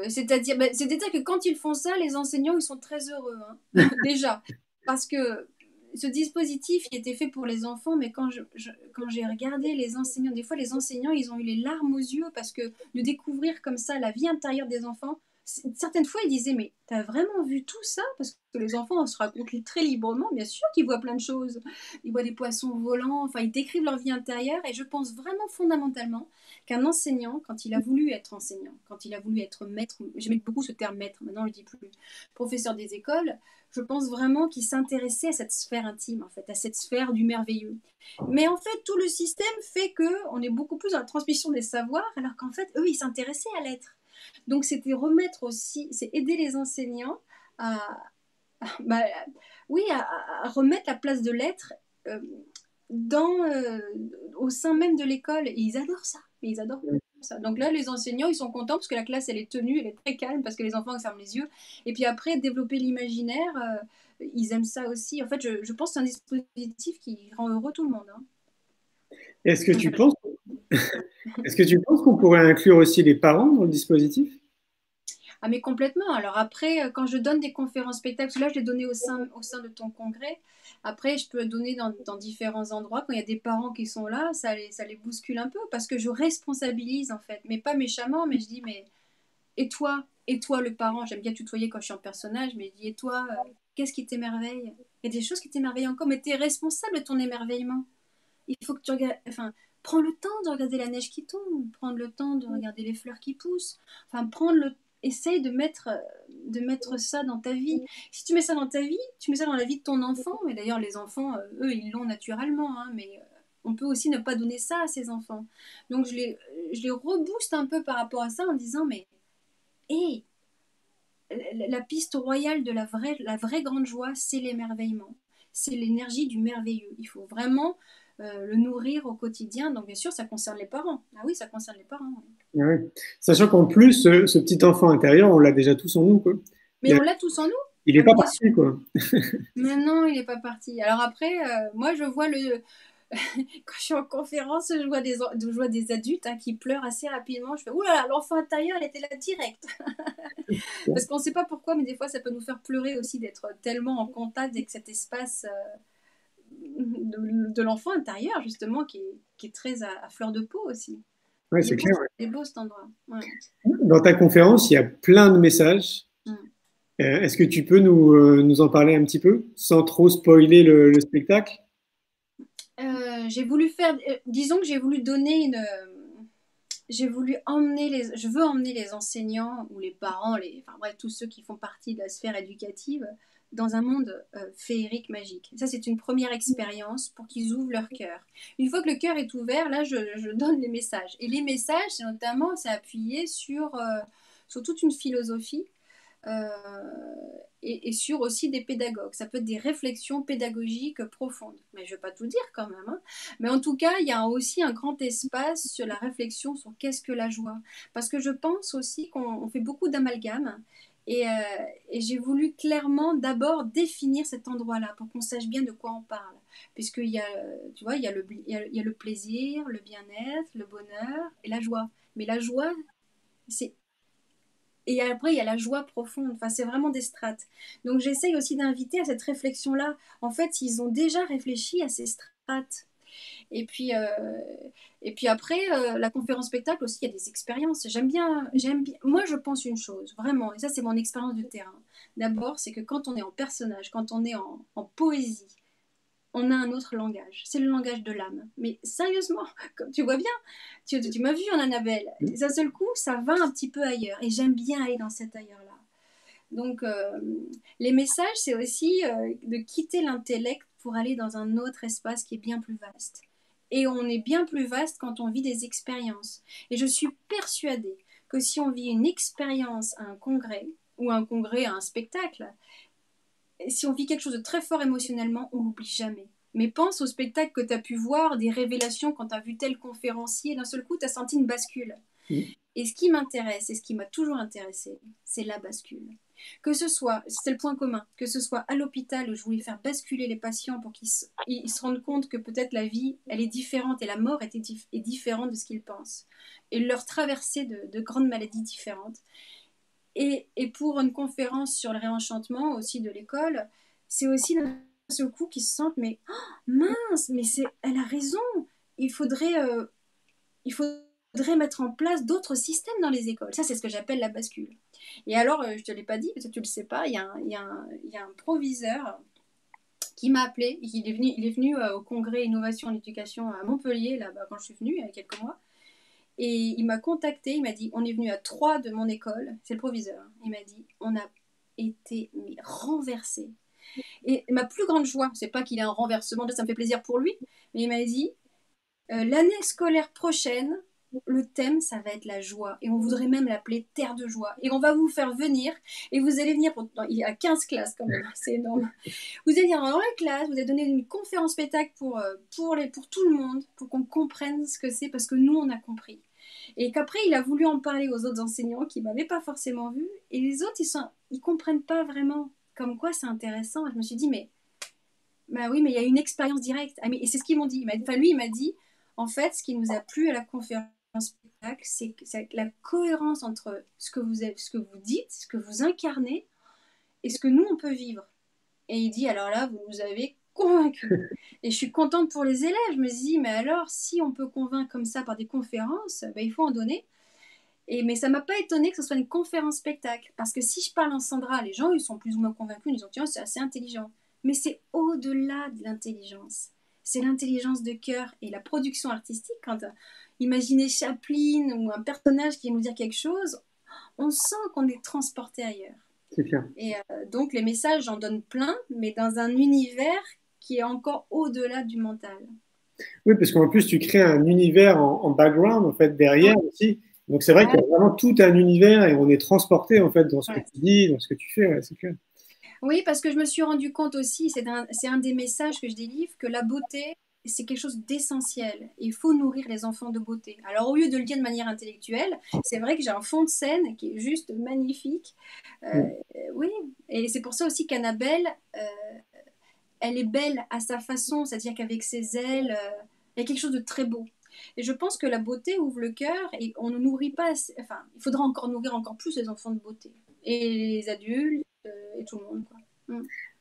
C'est-à-dire que quand ils font ça, les enseignants, ils sont très heureux, hein. Déjà. Parce que ce dispositif, il était fait pour les enfants, mais quand j'ai regardé les enseignants, des fois, les enseignants, ils ont eu les larmes aux yeux parce que de découvrir comme ça la vie intérieure des enfants, certaines fois, ils disaient, mais t'as vraiment vu tout ça? Parce que les enfants, on se raconte très librement, bien sûr qu'ils voient plein de choses. Ils voient des poissons volants, enfin, ils décrivent leur vie intérieure, et je pense vraiment fondamentalement qu'un enseignant, quand il a voulu être enseignant, quand il a voulu être maître, j'aimais beaucoup ce terme maître, maintenant on ne le dit plus, professeur des écoles, je pense vraiment qu'il s'intéressait à cette sphère intime, en fait, à cette sphère du merveilleux. Mais en fait, tout le système fait qu'on est beaucoup plus dans la transmission des savoirs, alors qu'en fait, eux, ils s'intéressaient à l'être. Donc, c'était remettre aussi, c'est aider les enseignants à, bah, oui, à remettre la place de l'être euh, au sein même de l'école. Et ils adorent ça. Ils adorent ça. Donc là, les enseignants, ils sont contents parce que la classe, elle est tenue, elle est très calme parce que les enfants ferment les yeux. Et puis après, développer l'imaginaire, ils aiment ça aussi. En fait, je pense que c'est un dispositif qui rend heureux tout le monde. Hein. Est-ce que tu penses, est-ce que tu penses qu'on pourrait inclure aussi les parents dans le dispositif? Ah, mais complètement. Alors après, quand je donne des conférences spectacles, parce que là, je l'ai donné au sein de ton congrès. Après, je peux le donner dans différents endroits. Quand il y a des parents qui sont là, ça les bouscule un peu parce que je responsabilise en fait. Mais pas méchamment, mais je dis, mais et toi le parent, j'aime bien tutoyer quand je suis en personnage, mais je dis, et toi, qu'est-ce qui t'émerveille? Il y a des choses qui t'émerveillent encore, mais tu es responsable de ton émerveillement. Il faut que tu regardes, enfin, prends le temps de regarder la neige qui tombe, prendre le temps de regarder les fleurs qui poussent, enfin, essaye de mettre ça dans ta vie. Si tu mets ça dans ta vie, tu mets ça dans la vie de ton enfant, et d'ailleurs, les enfants, eux, ils l'ont naturellement, hein, mais on peut aussi ne pas donner ça à ses enfants. Donc, je les rebooste un peu par rapport à ça en disant, mais, hé, la piste royale de la vraie grande joie, c'est l'émerveillement. C'est l'énergie du merveilleux. Il faut vraiment le nourrir au quotidien. Donc, bien sûr, ça concerne les parents. Ah oui, ça concerne les parents. Oui. Ouais. Sachant qu'en plus, ce petit enfant intérieur, on l'a déjà tous en nous, quoi. Mais on l'a tous en nous. Il n'est Ah, mais pas bien sûr. parti, quoi. Mais non, il n'est pas parti. Alors après, moi, je vois quand je suis en conférence, je vois des adultes hein, qui pleurent assez rapidement. Je fais, ouh là là, l'enfant intérieur, elle était là direct. Parce qu'on ne sait pas pourquoi, mais des fois, ça peut nous faire pleurer aussi d'être tellement en contact avec cet espace de l'enfant intérieur, justement, qui est très à fleur de peau aussi. Ouais, c'est clair. Ouais. Il est beau cet endroit. Ouais. Dans ta conférence, il y a plein de messages. Mm. Est-ce que tu peux nous en parler un petit peu, sans trop spoiler le spectacle? J'ai voulu faire, disons que j'ai voulu donner j'ai voulu je veux emmener les enseignants ou les parents, enfin bref, tous ceux qui font partie de la sphère éducative dans un monde féerique, magique. Ça, c'est une première expérience pour qu'ils ouvrent leur cœur. Une fois que le cœur est ouvert, là, je donne les messages. Et les messages, c'est appuyé sur toute une philosophie euh, et sur aussi des pédagogues. Ça peut être des réflexions pédagogiques profondes. Mais je ne vais pas tout dire quand même. Hein. Mais en tout cas, il y a aussi un grand espace sur la réflexion sur qu'est-ce que la joie. Parce que je pense aussi qu'on fait beaucoup d'amalgames. Et j'ai voulu clairement d'abord définir cet endroit-là pour qu'on sache bien de quoi on parle. Puisqu'il y a, tu vois, il y a le plaisir, le bien-être, le bonheur et la joie. Mais la joie, c'est Et après, il y a la joie profonde. Enfin, c'est vraiment des strates. Donc, j'essaye aussi d'inviter à cette réflexion-là. En fait, ils ont déjà réfléchi à ces strates. Et puis, euh, et puis après, la conférence spectacle aussi, il y a des expériences. J'aime bien. Moi, je pense une chose, vraiment, et ça, c'est mon expérience de terrain. D'abord, c'est que quand on est en personnage, quand on est en poésie, on a un autre langage. C'est le langage de l'âme. Mais sérieusement, comme tu vois bien, tu m'as vu en Annabelle. D'un seul coup, ça va un petit peu ailleurs. Et j'aime bien aller dans cet ailleurs-là. Donc, les messages, c'est aussi de quitter l'intellect pour aller dans un autre espace qui est bien plus vaste. Et on est bien plus vaste quand on vit des expériences. Et je suis persuadée que si on vit une expérience à un congrès, ou un congrès à un spectacle, si on vit quelque chose de très fort émotionnellement, on l'oublie jamais. Mais pense au spectacle que tu as pu voir, des révélations quand tu as vu tel conférencier, d'un seul coup, tu as senti une bascule. Et ce qui m'intéresse, et ce qui m'a toujours intéressé, c'est la bascule. Que ce soit, c'est le point commun, que ce soit à l'hôpital où je voulais faire basculer les patients pour qu'ils se rendent compte que peut-être la vie, elle est différente et la mort est différente de ce qu'ils pensent. Et leur traverser de grandes maladies différentes. Et pour une conférence sur le réenchantement aussi de l'école, c'est aussi d'un seul coup qu'ils se sentent, mais oh, mince, mais elle a raison, il faudrait, euh, il faudrait mettre en place d'autres systèmes dans les écoles. Ça, c'est ce que j'appelle la bascule. Et alors, je ne te l'ai pas dit, peut-être que tu ne le sais pas, il y a un proviseur qui m'a appelé, il est venu au congrès Innovation en éducation à Montpellier, là-bas, quand je suis venue, il y a quelques mois. Et il m'a contacté, il m'a dit, on est venu à 3 de mon école, c'est le proviseur. Il m'a dit, on a été renversés. Et ma plus grande joie, c'est pas qu'il ait un renversement, ça me fait plaisir pour lui, mais il m'a dit, l'année scolaire prochaine, le thème, ça va être la joie. Et on voudrait même l'appeler Terre de joie. Et on va vous faire venir, et vous allez venir, il y a 15 classes quand même, c'est énorme. Vous allez venir dans la classe, vous allez donner une conférence spectacle pour tout le monde, pour qu'on comprenne ce que c'est, parce que nous, on a compris. Et qu'après, il a voulu en parler aux autres enseignants qui ne m'avaient pas forcément vu. Et les autres, ils comprennent pas vraiment. Comme quoi, c'est intéressant. Et je me suis dit, mais bah oui, mais il y a une expérience directe. Ah, mais, et c'est ce qu'ils m'ont dit. Lui, il m'a dit, en fait, ce qui nous a plu à la conférence spectacle, c'est la cohérence entre ce que ce que vous dites, ce que vous incarnez, et ce que nous, on peut vivre. Et il dit, alors là, vous nous avez convaincus. Et je suis contente pour les élèves. Je me dis, mais alors, si on peut convaincre comme ça par des conférences, ben, il faut en donner. Mais ça ne m'a pas étonné que ce soit une conférence spectacle. Parce que si je parle en Sandra, les gens, ils sont plus ou moins convaincus. Ils disent, tiens, c'est assez intelligent. Mais c'est au-delà de l'intelligence. C'est l'intelligence de cœur et la production artistique. Quand imaginez Chaplin ou un personnage qui vient nous dire quelque chose, on sent qu'on est transporté ailleurs. C'est clair. Et donc les messages, j'en donne plein, mais dans un univers qui est encore au-delà du mental. Oui, parce qu'en plus, tu crées un univers en background, en fait, derrière aussi. Donc, c'est vrai qu'il y a vraiment tout un univers et on est transporté, en fait, dans ce que tu dis, dans ce que tu fais, ouais, c'est clair. Oui, parce que je me suis rendu compte aussi, c'est un des messages que je délivre, que la beauté, c'est quelque chose d'essentiel. Il faut nourrir les enfants de beauté. Alors, au lieu de le dire de manière intellectuelle, c'est vrai que j'ai un fond de scène qui est juste magnifique. Oui, et c'est pour ça aussi qu'Annabelle, elle est belle à sa façon, c'est-à-dire qu'avec ses ailes, il y a quelque chose de très beau. Et je pense que la beauté ouvre le cœur et on ne nourrit pas, enfin, il faudra encore nourrir encore plus les enfants de beauté. Et les adultes et tout le monde, quoi.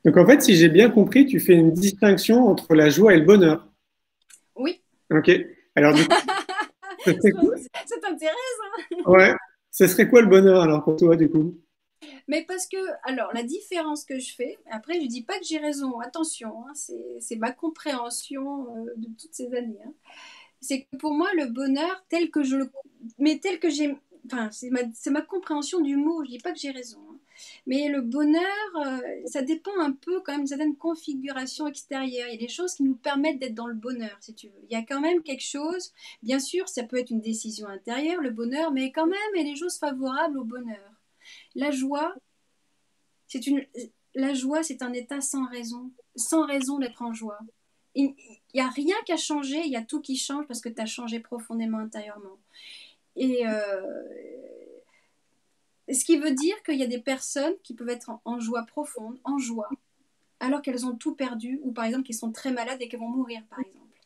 Donc, en fait, si j'ai bien compris, tu fais une distinction entre la joie et le bonheur. Oui. Ok. Alors, du coup, ça serait quoi? Ça t'intéresse, hein? Ouais. Ce serait quoi le bonheur, alors, pour toi, du coup? Mais parce que, alors, la différence que je fais, après, je dis pas que j'ai raison, attention, hein, c'est ma compréhension de toutes ces années. Hein. C'est que pour moi, le bonheur, tel que je le. Mais tel que j'ai. Enfin, c'est ma compréhension du mot, je dis pas que j'ai raison. Hein. Mais le bonheur, ça dépend un peu quand même d'une certaine configuration extérieure. Il y a des choses qui nous permettent d'être dans le bonheur, si tu veux. Il y a quand même quelque chose, bien sûr, ça peut être une décision intérieure, le bonheur, mais quand même, il y a des choses favorables au bonheur. La joie, c'est une, la joie, c'est un état sans raison d'être en joie. Il n'y a rien qu'à changer, il y a tout qui change parce que tu as changé profondément intérieurement. Et ce qui veut dire qu'il y a des personnes qui peuvent être en joie profonde, en joie, alors qu'elles ont tout perdu, ou par exemple qu'elles sont très malades et qu'elles vont mourir, par exemple.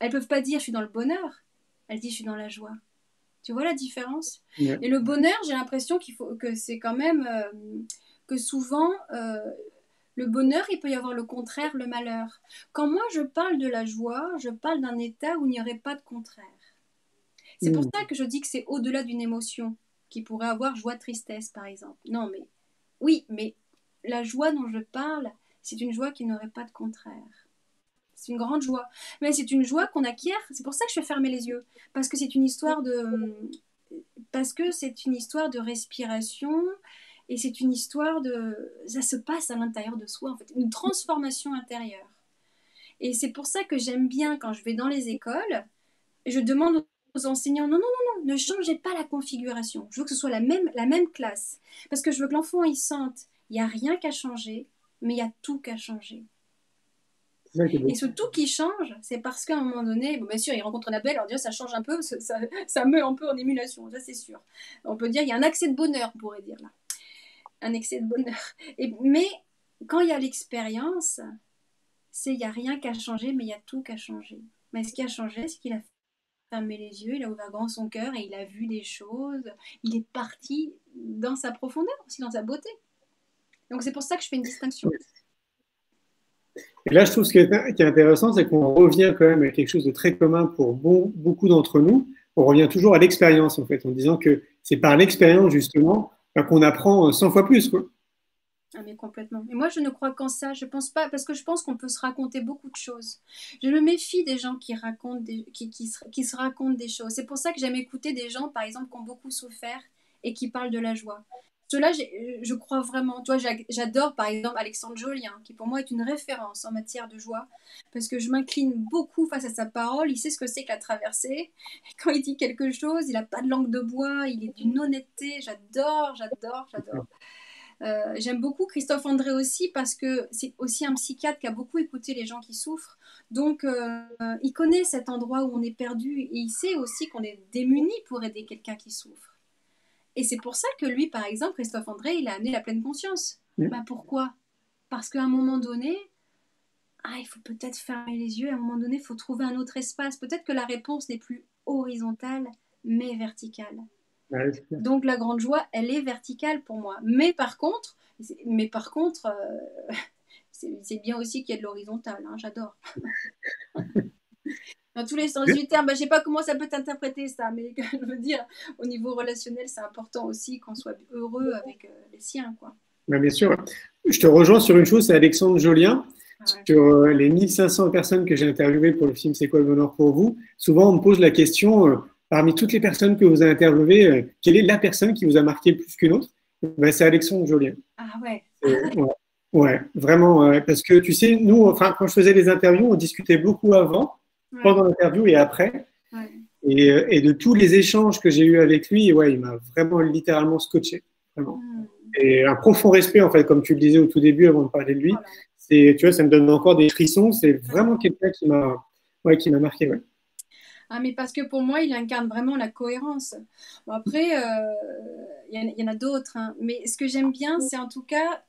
Elles ne peuvent pas dire je suis dans le bonheur, elles disent je suis dans la joie. Tu vois la différence? Ouais. Et le bonheur, j'ai l'impression que c'est quand même que souvent le bonheur, il peut y avoir le contraire, le malheur. Quand moi je parle de la joie, je parle d'un état où il n'y aurait pas de contraire. C'est pour Mm. ça que je dis que c'est au-delà d'une émotion qui pourrait avoir joie, tristesse, par exemple. Non, mais oui, mais la joie dont je parle, c'est une joie qui n'aurait pas de contraire. C'est une grande joie. Mais c'est une joie qu'on acquiert. C'est pour ça que je fais fermer les yeux. Parce que c'est une histoire parce que c'est une histoire de respiration et c'est une histoire de... Ça se passe à l'intérieur de soi, en fait. Une transformation intérieure. Et c'est pour ça que j'aime bien quand je vais dans les écoles, je demande aux enseignants, non, non, non, non, ne changez pas la configuration. Je veux que ce soit la même classe. Parce que je veux que l'enfant, il sente, il n'y a rien qu'à changer, mais il y a tout qu'à changer. C'est ça qui est Et beau. ce tout qui change, c'est parce qu'à un moment donné, bon, bien sûr, il rencontre un appel, alors dire ça change un peu, ça met un peu en émulation, ça c'est sûr. On peut dire il y a un accès de bonheur, on pourrait dire là. Un excès de bonheur. Mais quand il y a l'expérience, c'est il n'y a rien qu'à changer, mais il y a tout qu'à changer. Mais ce qui a changé, c'est qu'il a fermé les yeux, il a ouvert grand son cœur et il a vu des choses. Il est parti dans sa profondeur, aussi dans sa beauté. Donc c'est pour ça que je fais une distinction. Et là, je trouve qui est intéressant, c'est qu'on revient quand même à quelque chose de très commun pour beaucoup d'entre nous. On revient toujours à l'expérience, en fait, en disant que c'est par l'expérience, justement, qu'on apprend 100 fois plus, quoi. Ah mais complètement. Et moi je ne crois qu'en ça, je pense pas, parce que je pense qu'on peut se raconter beaucoup de choses. Je me méfie des gens qui racontent qui se racontent des choses. C'est pour ça que j'aime écouter des gens, par exemple, qui ont beaucoup souffert et qui parlent de la joie. Cela, je crois vraiment. Toi, j'adore par exemple Alexandre Jolien, qui pour moi est une référence en matière de joie, parce que je m'incline beaucoup face à sa parole. Il sait ce que c'est que la traversée. Et quand il dit quelque chose, il n'a pas de langue de bois, il est d'une honnêteté. J'adore, j'adore, j'adore. J'aime beaucoup Christophe André aussi parce que c'est aussi un psychiatre qui a beaucoup écouté les gens qui souffrent. Donc, il connaît cet endroit où on est perdu et il sait aussi qu'on est démuni pour aider quelqu'un qui souffre. Et c'est pour ça que lui, par exemple, Christophe André, il a amené la pleine conscience. Mm. Bah, pourquoi? Parce qu'à un moment donné, il faut peut-être fermer les yeux, à un moment donné, il faut trouver un autre espace. Peut-être que la réponse n'est plus horizontale, mais verticale. Ouais, c'est clair. Donc la grande joie, elle est verticale pour moi. Mais par contre, c'est bien aussi qu'il y ait de l'horizontale. Hein, j'adore. Dans tous les sens du terme, je ne sais pas comment ça peut t'interpréter ça, mais je veux dire, au niveau relationnel, c'est important aussi qu'on soit heureux avec les siens, quoi. Ouais, bien sûr. Je te rejoins sur une chose, c'est Alexandre Jolien. Ah ouais. Sur les 1500 personnes que j'ai interviewées pour le film C'est quoi le bonheur pour vous, souvent on me pose la question, parmi toutes les personnes que vous avez interviewées, quelle est la personne qui vous a marqué plus qu'une autre? Ben, c'est Alexandre Jolien. Ah ouais. Ouais, ouais, vraiment, parce que tu sais, nous, enfin, quand je faisais les interviews, on discutait beaucoup avant, Ouais. pendant l'interview et après. Ouais. Et de tous les échanges que j'ai eus avec lui, ouais, il m'a vraiment littéralement scotché, vraiment. Hmm. Et un profond respect, en fait, comme tu le disais au tout début avant de parler de Oh lui. là là. C'est, tu vois, ça me donne encore des frissons. C'est vraiment quelqu'un ouais, qui m'a marqué. Ouais. Ah, mais parce que pour moi, il incarne vraiment la cohérence. Bon, après, y en a d'autres, hein. Mais ce que j'aime bien, c'est en tout cas,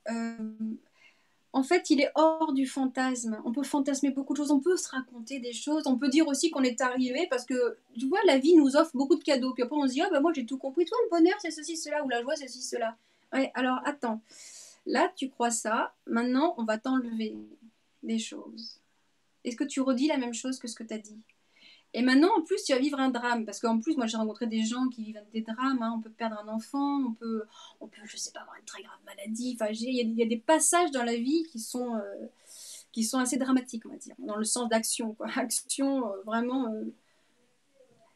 en fait, il est hors du fantasme. On peut fantasmer beaucoup de choses, on peut se raconter des choses, on peut dire aussi qu'on est arrivé parce que, tu vois, la vie nous offre beaucoup de cadeaux. Puis après, on se dit, ah ben moi j'ai tout compris. Toi, le bonheur, c'est ceci, cela, ou la joie, c'est ceci, cela. Ouais, alors attends. Là, tu crois ça. Maintenant, on va t'enlever des choses. Est-ce que tu redis la même chose que ce que tu as dit? Et maintenant, en plus, tu vas vivre un drame. Parce qu'en plus, moi, j'ai rencontré des gens qui vivent des drames. Hein. On peut perdre un enfant, on peut, je sais pas, avoir une très grave maladie. Enfin, il y a des passages dans la vie qui sont assez dramatiques, on va dire, dans le sens d'action, quoi. Action, vraiment.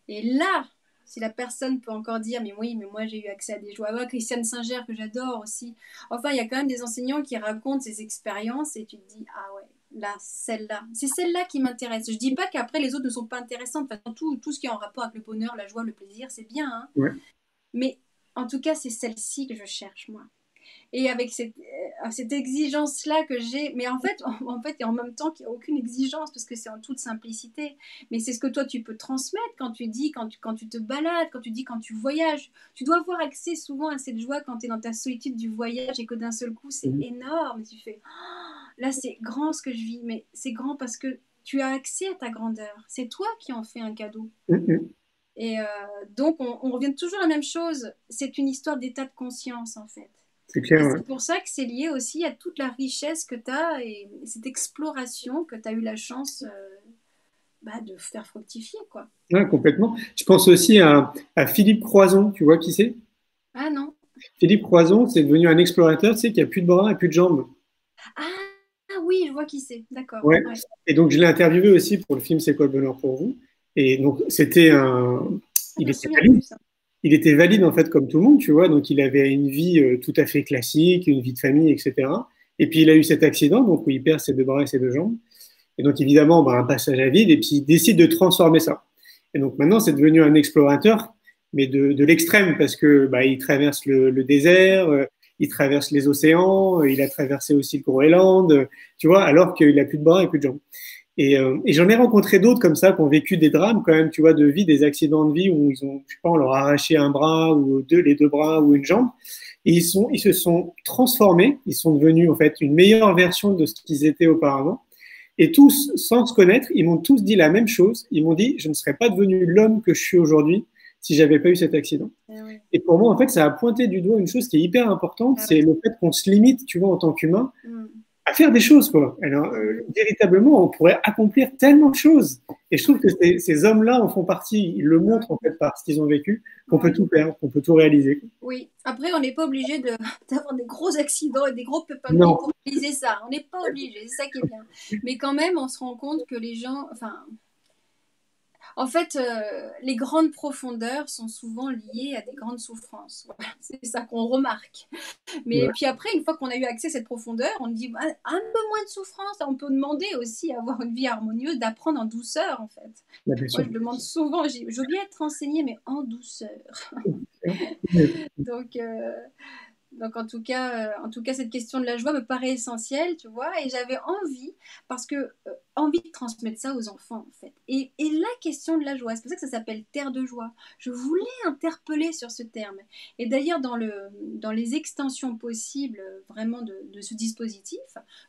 Et là, si la personne peut encore dire, mais oui, mais moi, j'ai eu accès à des joies. Ouais, Christiane Singer, que j'adore aussi. Enfin, il y a quand même des enseignants qui racontent ces expériences et tu te dis, ah ouais, là, celle-là. C'est celle-là qui m'intéresse. Je dis pas qu'après les autres ne sont pas intéressantes. Enfin, tout ce qui est en rapport avec le bonheur, la joie, le plaisir, c'est bien. Hein. Ouais. Mais en tout cas, c'est celle-ci que je cherche, moi. Et avec cette exigence-là que j'ai, mais en fait, et en même temps qu'il n'y a aucune exigence, parce que c'est en toute simplicité, mais c'est ce que toi tu peux transmettre quand tu dis, quand tu te balades, quand tu dis, quand tu voyages. Tu dois avoir accès souvent à cette joie quand tu es dans ta solitude du voyage et que d'un seul coup c'est Mhm. énorme. Tu fais, oh, là c'est grand ce que je vis, mais c'est grand parce que tu as accès à ta grandeur. C'est toi qui en fais un cadeau. Mhm. Et donc, on revient toujours à la même chose. C'est une histoire d'état de conscience, en fait. C'est clair, Et ouais. c'est pour ça que c'est lié aussi à toute la richesse que tu as et cette exploration que tu as eu la chance de faire fructifier, quoi. Ouais, complètement. Je pense aussi à Philippe Croizon, tu vois qui c'est? Ah non. Philippe Croizon, c'est devenu un explorateur, tu sais, qui a plus de bras et plus de jambes. Ah oui, je vois qui c'est. D'accord. Ouais. Ouais. Et donc, je l'ai interviewé aussi pour le film C'est quoi le bonheur pour vous? Et donc, c'était un. Ah, je Il me était souviens valide. plus, ça. Il était valide, en fait, comme tout le monde, tu vois. Donc, il avait une vie tout à fait classique, une vie de famille, etc. Et puis, il a eu cet accident, donc, où il perd ses deux bras et ses deux jambes. Et donc, évidemment, bah, un passage à vide, et puis il décide de transformer ça. Et donc, maintenant, c'est devenu un explorateur, mais de l'extrême, parce que bah, il traverse le désert, il traverse les océans, il a traversé aussi le Groenland, tu vois, alors qu'il a plus de bras et plus de jambes. Et j'en ai rencontré d'autres comme ça qui ont vécu des drames quand même, tu vois, de vie, des accidents de vie où ils ont, je sais pas, on leur a arraché un bras ou deux, les deux bras ou une jambe. Et ils se sont transformés, ils sont devenus en fait une meilleure version de ce qu'ils étaient auparavant. Et tous, sans se connaître, ils m'ont tous dit la même chose. Ils m'ont dit, je ne serais pas devenu l'homme que je suis aujourd'hui si j'avais pas eu cet accident. Ah oui. Et pour moi, en fait, ça a pointé du doigt une chose qui est hyper importante, Ah c'est oui. le fait qu'on se limite, tu vois, en tant qu'humain, Mm. à faire des choses, quoi. Alors, véritablement, on pourrait accomplir tellement de choses. Et je trouve que ces hommes-là en font partie. Ils le montrent, en fait, par ce qu'ils ont vécu, qu'on peut Ouais. tout faire, qu'on peut tout réaliser. Oui. Après, on n'est pas obligé d'avoir des gros accidents et des gros pépins de vie Non, pour réaliser ça. On n'est pas obligé, c'est ça qui est bien. Mais quand même, on se rend compte que les gens, enfin, en fait, les grandes profondeurs sont souvent liées à des grandes souffrances. Voilà, c'est ça qu'on remarque. Mais ouais, puis après, une fois qu'on a eu accès à cette profondeur, on dit bah, un peu moins de souffrance. On peut demander aussi à avoir une vie harmonieuse, d'apprendre en douceur, en fait. bien Moi, sûr. je demande souvent, je veux bien être enseignée, mais en douceur. Donc, donc en tout cas, cette question de la joie me paraît essentielle, tu vois, et j'avais envie, parce que envie de transmettre ça aux enfants, en fait. Et la question de la joie, c'est pour ça que ça s'appelle Terre de joie. Je voulais interpeller sur ce terme. Et d'ailleurs, dans les extensions possibles, vraiment de ce dispositif,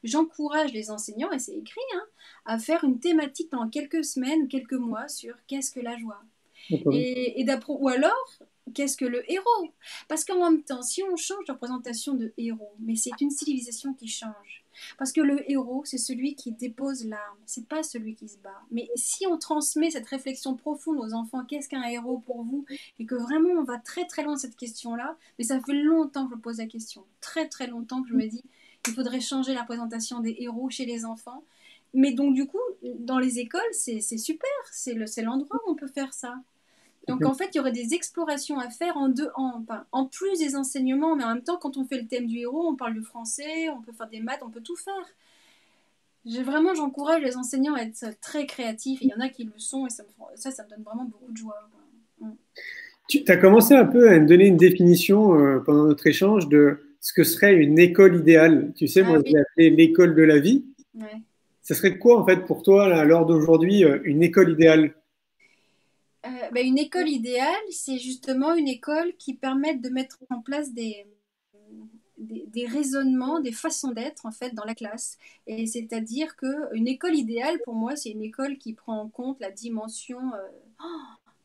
j'encourage les enseignants, et c'est écrit, hein, à faire une thématique dans quelques semaines ou quelques mois sur qu'est-ce que la joie. Ou alors, qu'est-ce que le héros? Parce qu'en même temps, si on change de représentation de héros, mais c'est une civilisation qui change. Parce que le héros, c'est celui qui dépose l'arme, c'est pas celui qui se bat. Mais si on transmet cette réflexion profonde aux enfants, qu'est-ce qu'un héros pour vous? Et que vraiment on va très très loin de cette question-là, mais ça fait longtemps que je pose la question, très très longtemps que je me dis qu'il faudrait changer la représentation des héros chez les enfants. Mais donc du coup, dans les écoles, c'est super, c'est l'endroit où on peut faire ça. Donc en fait, il y aurait des explorations à faire en plus des enseignements, mais en même temps, quand on fait le thème du héros, on parle du français, on peut faire des maths, on peut tout faire. J'encourage les enseignants à être très créatifs. Il y en a qui le sont et ça me donne vraiment beaucoup de joie. Mm. Tu as commencé un peu à me donner une définition pendant notre échange de ce que serait une école idéale. Tu sais, Ah moi, je oui, l'ai appelée l'école de la vie. ouais. Ça serait quoi, en fait, pour toi, là, à l'heure d'aujourd'hui, une école idéale? Une école idéale, c'est justement une école qui permette de mettre en place des raisonnements, des façons d'être en fait dans la classe. Et c'est-à-dire qu'une école idéale, pour moi, c'est une école qui prend en compte la dimension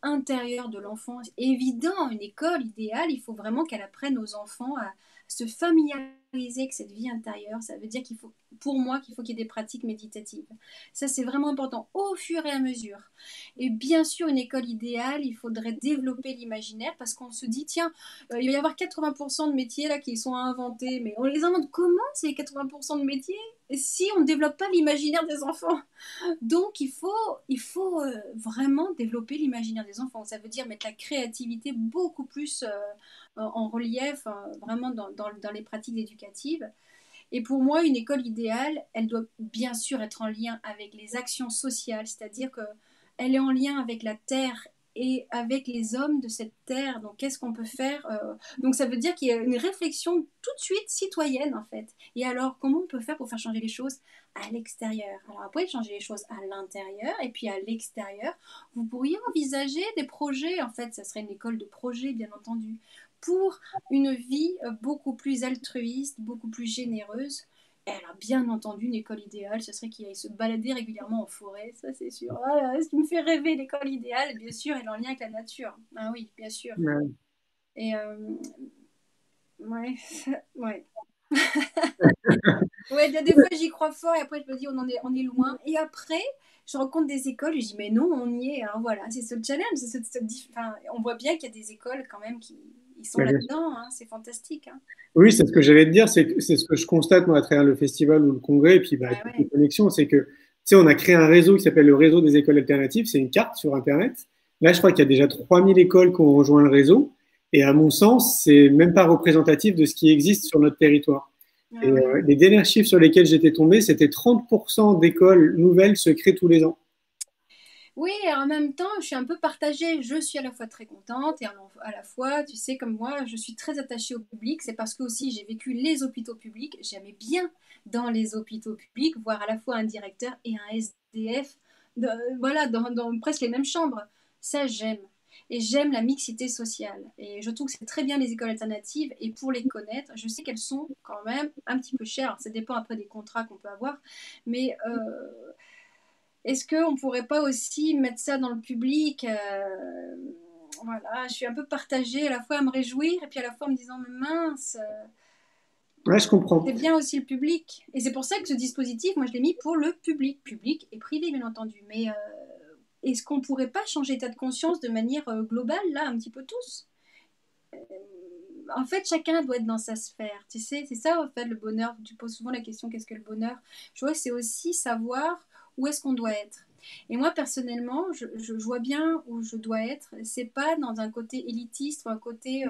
intérieure de l'enfant. Évident, une école idéale, il faut vraiment qu'elle apprenne aux enfants à se familiariser avec cette vie intérieure. Ça veut dire qu'il faut, pour moi, qu'il faut qu'il y ait des pratiques méditatives. Ça, c'est vraiment important au fur et à mesure. Et bien sûr, une école idéale, il faudrait développer l'imaginaire parce qu'on se dit, tiens, il va y avoir 80% de métiers là qui sont à inventer, mais on les invente comment ces 80% de métiers si on ne développe pas l'imaginaire des enfants? Donc vraiment développer l'imaginaire des enfants. Ça veut dire mettre la créativité beaucoup plus en relief, vraiment dans les pratiques éducatives. Et pour moi, une école idéale, elle doit bien sûr être en lien avec les actions sociales, c'est-à-dire qu'elle est en lien avec la terre et avec les hommes de cette terre. Donc, qu'est-ce qu'on peut faire Donc, ça veut dire qu'il y a une réflexion tout de suite citoyenne, en fait. Et alors, comment on peut faire pour faire changer les choses à l'extérieur? Alors, après, changer les choses à l'intérieur et puis à l'extérieur, vous pourriez envisager des projets. En fait, ça serait une école de projets, bien entendu, pour une vie beaucoup plus altruiste, beaucoup plus généreuse. Alors, bien entendu, une école idéale, ce serait qu'il aille se balader régulièrement en forêt, ça c'est sûr. Ah, ce qui me fait rêver, l'école idéale, bien sûr, elle est en lien avec la nature. Ah oui, bien sûr. Ouais. Et ouais, ouais. Ouais, des fois j'y crois fort et après je me dis on est loin. Et après, je rencontre des écoles et je dis mais non, on y est. Alors voilà, c'est ce challenge. Enfin, on voit bien qu'il y a des écoles quand même qui ils sont Ouais, bien sûr. là-dedans, hein, c'est fantastique. Hein. Oui, c'est ce que j'allais te dire, c'est ce que je constate moi à travers le festival ou le congrès, et puis bah, Ouais, toutes les ouais. connexions, c'est que tu sais, on a créé un réseau qui s'appelle le réseau des écoles alternatives, c'est une carte sur Internet. Là, je crois qu'il y a déjà 3000 écoles qui ont rejoint le réseau, et à mon sens, c'est même pas représentatif de ce qui existe sur notre territoire. Et Ah ouais. les derniers chiffres sur lesquels j'étais tombé, c'était 30% d'écoles nouvelles se créent tous les ans. Oui, et en même temps, je suis un peu partagée. Je suis à la fois très contente et à la fois, tu sais, comme moi, je suis très attachée au public. C'est parce que aussi j'ai vécu les hôpitaux publics. J'aimais bien dans les hôpitaux publics voir à la fois un directeur et un SDF, voilà, dans presque les mêmes chambres. Ça, j'aime. Et j'aime la mixité sociale. Et je trouve que c'est très bien les écoles alternatives. Et pour les connaître, je sais qu'elles sont quand même un petit peu chères. Alors, ça dépend après des contrats qu'on peut avoir. Mais est-ce qu'on ne pourrait pas aussi mettre ça dans le public voilà, je suis un peu partagée, à la fois à me réjouir et puis à la fois en me disant, mais mince, Ouais, je comprends. c'est bien aussi le public. Et c'est pour ça que ce dispositif, moi je l'ai mis pour le public, public et privé bien entendu. Mais est-ce qu'on ne pourrait pas changer d'état de conscience de manière globale, là, un petit peu tous en fait, chacun doit être dans sa sphère. Tu sais, c'est ça, en fait, le bonheur. Tu poses souvent la question, qu'est-ce que le bonheur? Je vois, c'est aussi savoir où est-ce qu'on doit être. Et moi, personnellement, je vois bien où je dois être. C'est pas dans un côté élitiste ou un côté...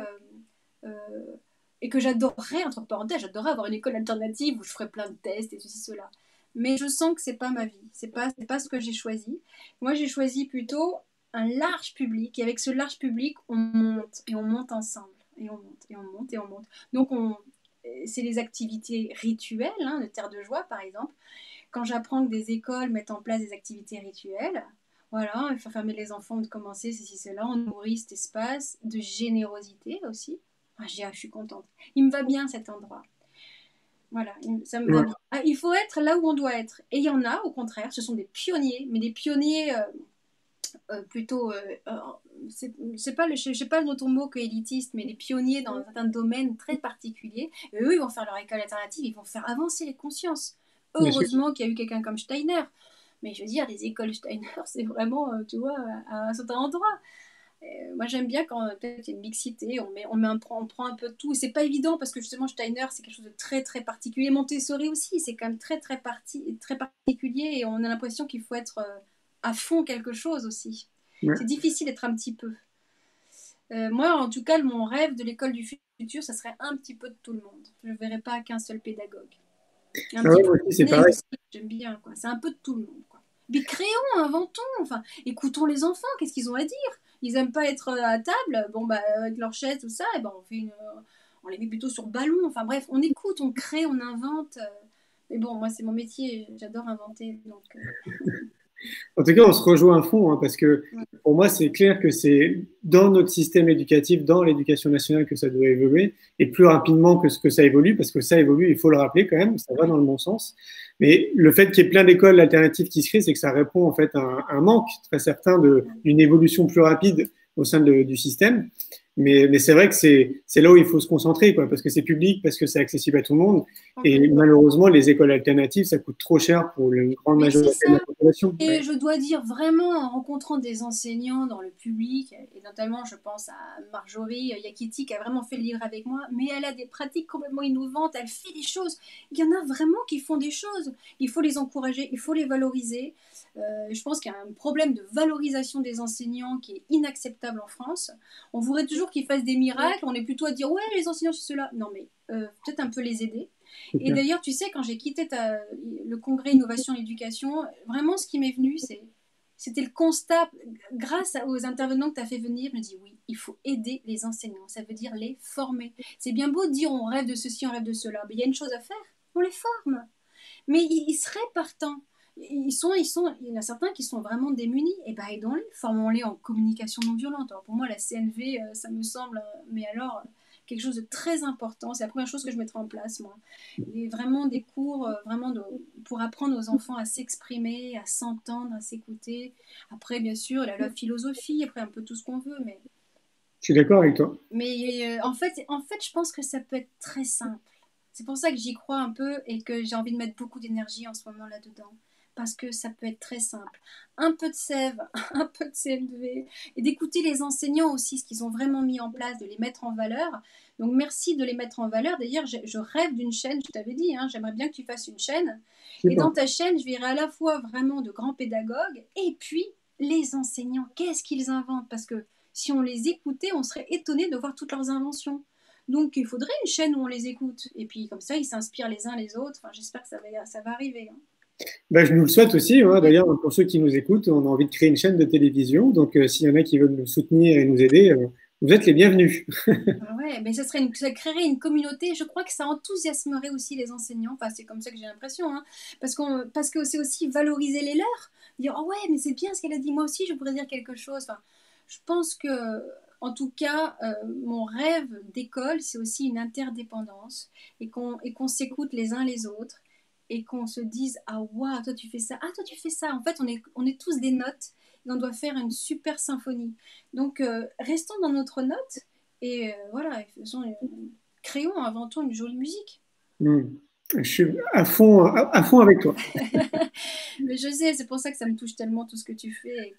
et que j'adorerais, entre parenthèses, j'adorerais avoir une école alternative où je ferais plein de tests et ceci, cela. Mais je sens que c'est pas ma vie. C'est pas ce que j'ai choisi. Moi, j'ai choisi plutôt un large public. Et avec ce large public, on monte. Et on monte ensemble et on monte, et on monte, et on monte. Donc, c'est les activités rituelles, hein, de Terre de Joie, par exemple. Quand j'apprends que des écoles mettent en place des activités rituelles, voilà, il faut fermer les enfants de commencer, ceci, cela, on nourrit cet espace de générosité aussi. Ah, je suis contente. Il me va bien cet endroit. Voilà, ça me va Ouais. bien. Ah, il faut être là où on doit être. Et il y en a, au contraire, ce sont des pionniers, mais des pionniers plutôt, c'est pas je sais pas notre mot que élitiste, mais les pionniers dans certains domaines très particuliers. Et eux, ils vont faire leur école alternative, ils vont faire avancer les consciences. Bien sûr. Heureusement qu'il y a eu quelqu'un comme Steiner. Mais je veux dire, les écoles Steiner, c'est vraiment, tu vois, à un certain endroit. Moi, j'aime bien quand peut-être il y a une mixité, on prend un peu de tout. C'est pas évident parce que justement, Steiner, c'est quelque chose de très, très particulier. Montessori aussi, c'est quand même très, très, très particulier et on a l'impression qu'il faut être à fond quelque chose aussi. Ouais. C'est difficile d'être un petit peu. Moi, en tout cas, mon rêve de l'école du futur, ça serait un petit peu de tout le monde. Je ne verrais pas qu'un seul pédagogue. Et un Ah petit ouais, peu moi aussi, c'est de neige pareil. aussi, j'aime bien, quoi. C'est un peu de tout le monde, quoi. Mais créons, inventons, enfin, écoutons les enfants, qu'est-ce qu'ils ont à dire? Ils aiment pas être à table, bon, bah, avec leur chaise, tout ça, et ben, on les met plutôt sur le ballon. Enfin, bref, on écoute, on crée, on invente. Mais bon, moi, c'est mon métier, j'adore inventer, donc... En tout cas, on se rejoint à fond, hein, parce que ouais. pour moi, c'est clair que c'est dans notre système éducatif, dans l'éducation nationale, que ça doit évoluer, et plus rapidement que ce que ça évolue, parce que ça évolue, il faut le rappeler quand même, ça va dans le bon sens. Mais le fait qu'il y ait plein d'écoles alternatives qui se créent, c'est que ça répond en fait à un manque très certain d'une évolution plus rapide au sein du système. Mais c'est vrai que c'est là où il faut se concentrer, quoi, parce que c'est public, parce que c'est accessible à tout le monde. Et Complètement. malheureusement, les écoles alternatives, ça coûte trop cher pour une grande Mais c'est majorité de la ça. population. Et Ouais. je dois dire vraiment, en rencontrant des enseignants dans le public, et notamment je pense à Marjorie Yakiti qui a vraiment fait le livre avec moi, mais elle a des pratiques complètement innovantes, elle fait des choses. Il y en a vraiment qui font des choses. Il faut les encourager, il faut les valoriser. Je pense qu'il y a un problème de valorisation des enseignants qui est inacceptable en France. On voudrait toujours qu'ils fassent des miracles, on est plutôt à dire ouais les enseignants c'est cela. Non mais peut-être un peu les aider. Et d'ailleurs, tu sais, quand j'ai quitté le congrès Innovation et Éducation, vraiment ce qui m'est venu, c'était le constat, grâce aux intervenants que tu as fait venir, je me dis oui, il faut aider les enseignants, ça veut dire les former. C'est bien beau de dire on rêve de ceci, on rêve de cela, mais il y a une chose à faire, on les forme. Mais ils seraient partants. Il y en a certains qui sont vraiment démunis, et ben aidons-les, formons-les en communication non violente. Alors pour moi, la CNV, ça me semble, mais alors, quelque chose de très important. C'est la première chose que je mettrai en place, moi. Et vraiment des cours pour apprendre aux enfants à s'exprimer, à s'entendre, à s'écouter. Après, bien sûr, la philosophie, après un peu tout ce qu'on veut, mais Je suis d'accord avec toi. en fait, je pense que ça peut être très simple. C'est pour ça que j'y crois un peu et que j'ai envie de mettre beaucoup d'énergie en ce moment là-dedans. Parce que ça peut être très simple. Un peu de sève, un peu de CLV, et d'écouter les enseignants aussi, ce qu'ils ont vraiment mis en place, de les mettre en valeur. Donc merci de les mettre en valeur. D'ailleurs, je rêve d'une chaîne, je t'avais dit, hein, j'aimerais bien que tu fasses une chaîne. Et dans ta chaîne, je verrai à la fois vraiment de grands pédagogues et puis les enseignants. Qu'est-ce qu'ils inventent? Parce que si on les écoutait, on serait étonné de voir toutes leurs inventions. Donc il faudrait une chaîne où on les écoute. Et puis comme ça, ils s'inspirent les uns les autres. Enfin, j'espère que ça va arriver. Hein. Ben, je nous le souhaite aussi. Hein. D'ailleurs, pour ceux qui nous écoutent, on a envie de créer une chaîne de télévision. Donc, s'il y en a qui veulent nous soutenir et nous aider, vous êtes les bienvenus. Ouais, mais ça créerait une communauté. Je crois que ça enthousiasmerait aussi les enseignants. Enfin, c'est comme ça que j'ai l'impression. Hein. Parce que c'est aussi valoriser les leurs. Dire, oh ouais, mais c'est bien ce qu'elle a dit. Moi aussi, je pourrais dire quelque chose. Enfin, je pense que, en tout cas, mon rêve d'école, c'est aussi une interdépendance et qu'on s'écoute les uns les autres et qu'on se dise, ah waouh, toi tu fais ça, ah toi tu fais ça. En fait, on est tous des notes et on doit faire une super symphonie. Donc, restons dans notre note et voilà, créons, inventons une jolie musique. Je suis à fond avec toi. Mais je sais, c'est pour ça que ça me touche tellement tout ce que tu fais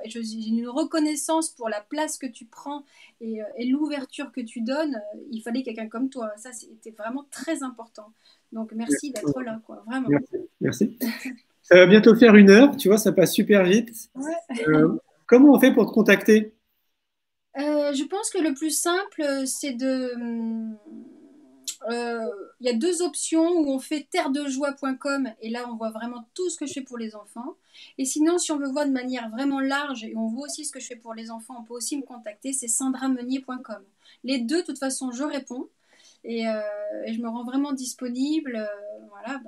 et j'ai une reconnaissance pour la place que tu prends et l'ouverture que tu donnes. Il fallait quelqu'un comme toi. Ça, c'était vraiment très important. Donc, merci d'être là, quoi, vraiment. Merci. Ça va bientôt faire 1 heure, tu vois, ça passe super vite. Ouais. Comment on fait pour te contacter? Je pense que le plus simple, c'est il y a 2 options où on fait terredejoie.com et là on voit vraiment tout ce que je fais pour les enfants. Et sinon, si on veut voir de manière vraiment large et on voit aussi ce que je fais pour les enfants, on peut aussi me contacter, c'est sandrameunier.com. Les deux, de toute façon, je réponds et je me rends vraiment disponible voilà,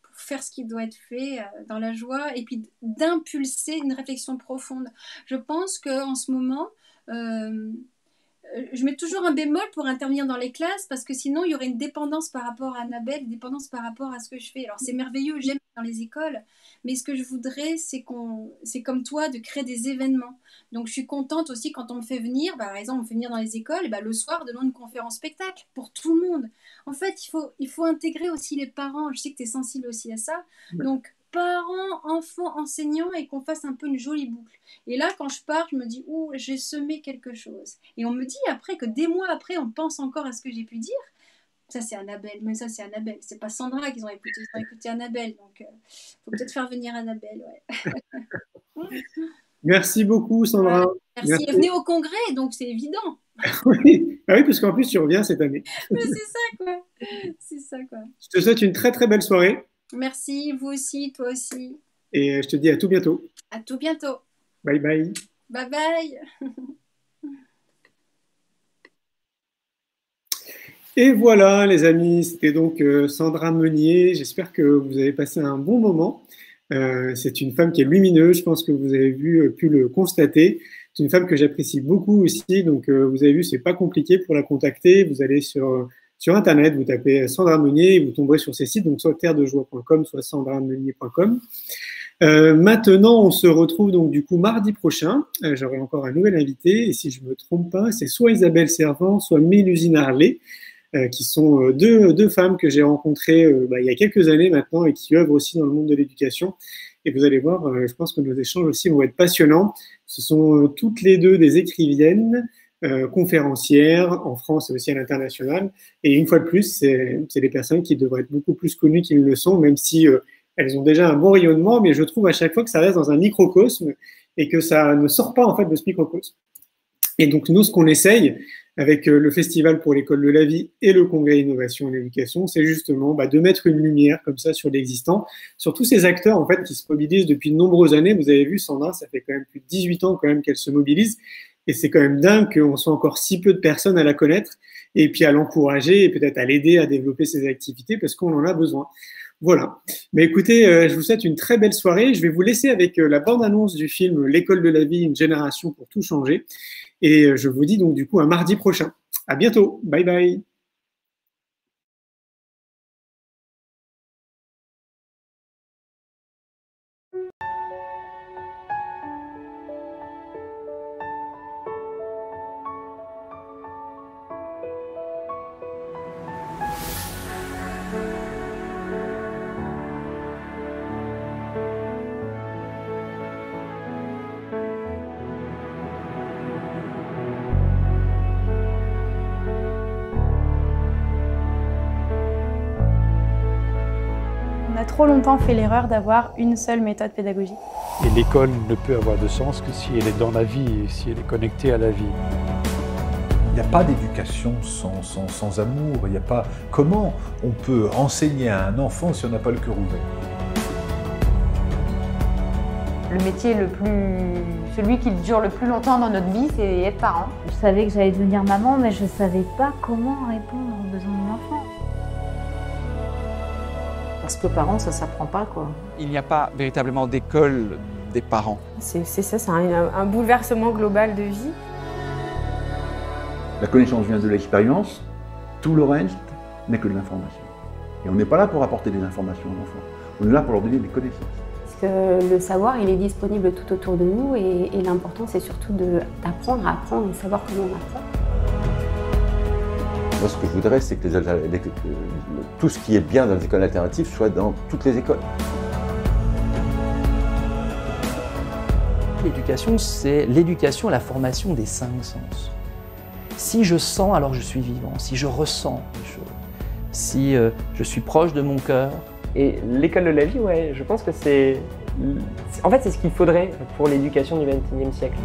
pour faire ce qui doit être fait dans la joie et puis d'impulser une réflexion profonde. Je pense qu'en ce moment, je mets toujours un bémol pour intervenir dans les classes parce que sinon il y aurait une dépendance par rapport à Annabelle, une dépendance par rapport à ce que je fais. Alors c'est merveilleux, j'aime dans les écoles, mais ce que je voudrais c'est comme toi de créer des événements. Donc je suis contente aussi quand on me fait venir, par exemple on me fait venir dans les écoles, et le soir donnons une conférence spectacle pour tout le monde. En fait il faut intégrer aussi les parents, je sais que tu es sensible aussi à ça, donc parents, enfants, enseignants et qu'on fasse un peu une jolie boucle. Et là, quand je pars, je me dis, ouh, j'ai semé quelque chose. Et on me dit après que des mois après, on pense encore à ce que j'ai pu dire. Ça, c'est Annabelle, mais ça, c'est Annabelle. C'est pas Sandra qu'ils ont écouté, ils ont écouté Annabelle. Donc, faut peut-être faire venir Annabelle, ouais. Merci beaucoup, Sandra. Merci. Et venez au congrès, donc c'est évident. Oui. Ah oui, parce qu'en plus, tu reviens cette année. Mais c'est ça, quoi. C'est ça, quoi. Je te souhaite une très, très belle soirée. Merci, vous aussi, toi aussi. Et je te dis à tout bientôt. À tout bientôt. Bye bye. Bye bye. Et voilà, les amis, c'était donc Sandra Meunier. J'espère que vous avez passé un bon moment. C'est une femme qui est lumineuse, je pense que vous avez pu le constater. C'est une femme que j'apprécie beaucoup aussi. Donc, vous avez vu, c'est pas compliqué pour la contacter. Vous allez sur Internet, vous tapez Sandra Meunier, vous tomberez sur ses sites, donc soit terredejoie.com, soit sandrameunier.com. Maintenant, on se retrouve donc du coup mardi prochain. J'aurai encore un nouvel invité, et si je ne me trompe pas, c'est soit Isabelle Servant, soit Mélusine Harley, qui sont deux femmes que j'ai rencontrées il y a quelques années maintenant et qui œuvrent aussi dans le monde de l'éducation. Et vous allez voir, je pense que nos échanges aussi vont être passionnants. Ce sont toutes les deux des écrivaines, conférencières en France et aussi à l'international. Et une fois de plus, c'est des personnes qui devraient être beaucoup plus connues qu'ils ne le sont, même si elles ont déjà un bon rayonnement, mais je trouve à chaque fois que ça reste dans un microcosme et que ça ne sort pas en fait de ce microcosme. Et donc nous, ce qu'on essaye avec le Festival pour l'école de la vie et le Congrès Innovation et l'éducation, c'est justement de mettre une lumière comme ça sur l'existant, sur tous ces acteurs en fait qui se mobilisent depuis de nombreuses années. Vous avez vu, Sandra, ça fait quand même plus de 18 ans quand même qu'elle se mobilise, et c'est quand même dingue qu'on soit encore si peu de personnes à la connaître et puis à l'encourager et peut-être à l'aider à développer ses activités parce qu'on en a besoin. Voilà. Mais écoutez, je vous souhaite une très belle soirée. Je vais vous laisser avec la bande-annonce du film L'école de la vie, une génération pour tout changer. Et je vous dis donc du coup à mardi prochain. À bientôt. Bye bye. On a trop longtemps fait l'erreur d'avoir une seule méthode pédagogique. Et l'école ne peut avoir de sens que si elle est dans la vie et si elle est connectée à la vie. Il n'y a pas d'éducation sans amour. Il n'y a pas... Comment on peut enseigner à un enfant si on n'a pas le cœur ouvert? Le métier celui qui dure le plus longtemps dans notre vie, c'est être parent. Je savais que j'allais devenir maman, mais je ne savais pas comment répondre aux besoins de mon enfant. Parce que parent, ça ne s'apprend pas, quoi. Il n'y a pas véritablement d'école des parents. C'est ça, c'est un bouleversement global de vie. La connaissance vient de l'expérience, tout le reste n'est que de l'information. Et on n'est pas là pour apporter des informations aux enfants, on est là pour leur donner des connaissances. Parce que le savoir, il est disponible tout autour de nous et l'important, c'est surtout d'apprendre à apprendre et savoir comment on apprend. Moi, ce que je voudrais, c'est que tout ce qui est bien dans les écoles alternatives soit dans toutes les écoles. L'éducation, c'est l'éducation à la formation des 5 sens. Si je sens, alors je suis vivant. Si je ressens les choses. Si je suis proche de mon cœur. Et l'école de la vie, ouais, je pense que c'est... En fait, c'est ce qu'il faudrait pour l'éducation du XXIe siècle.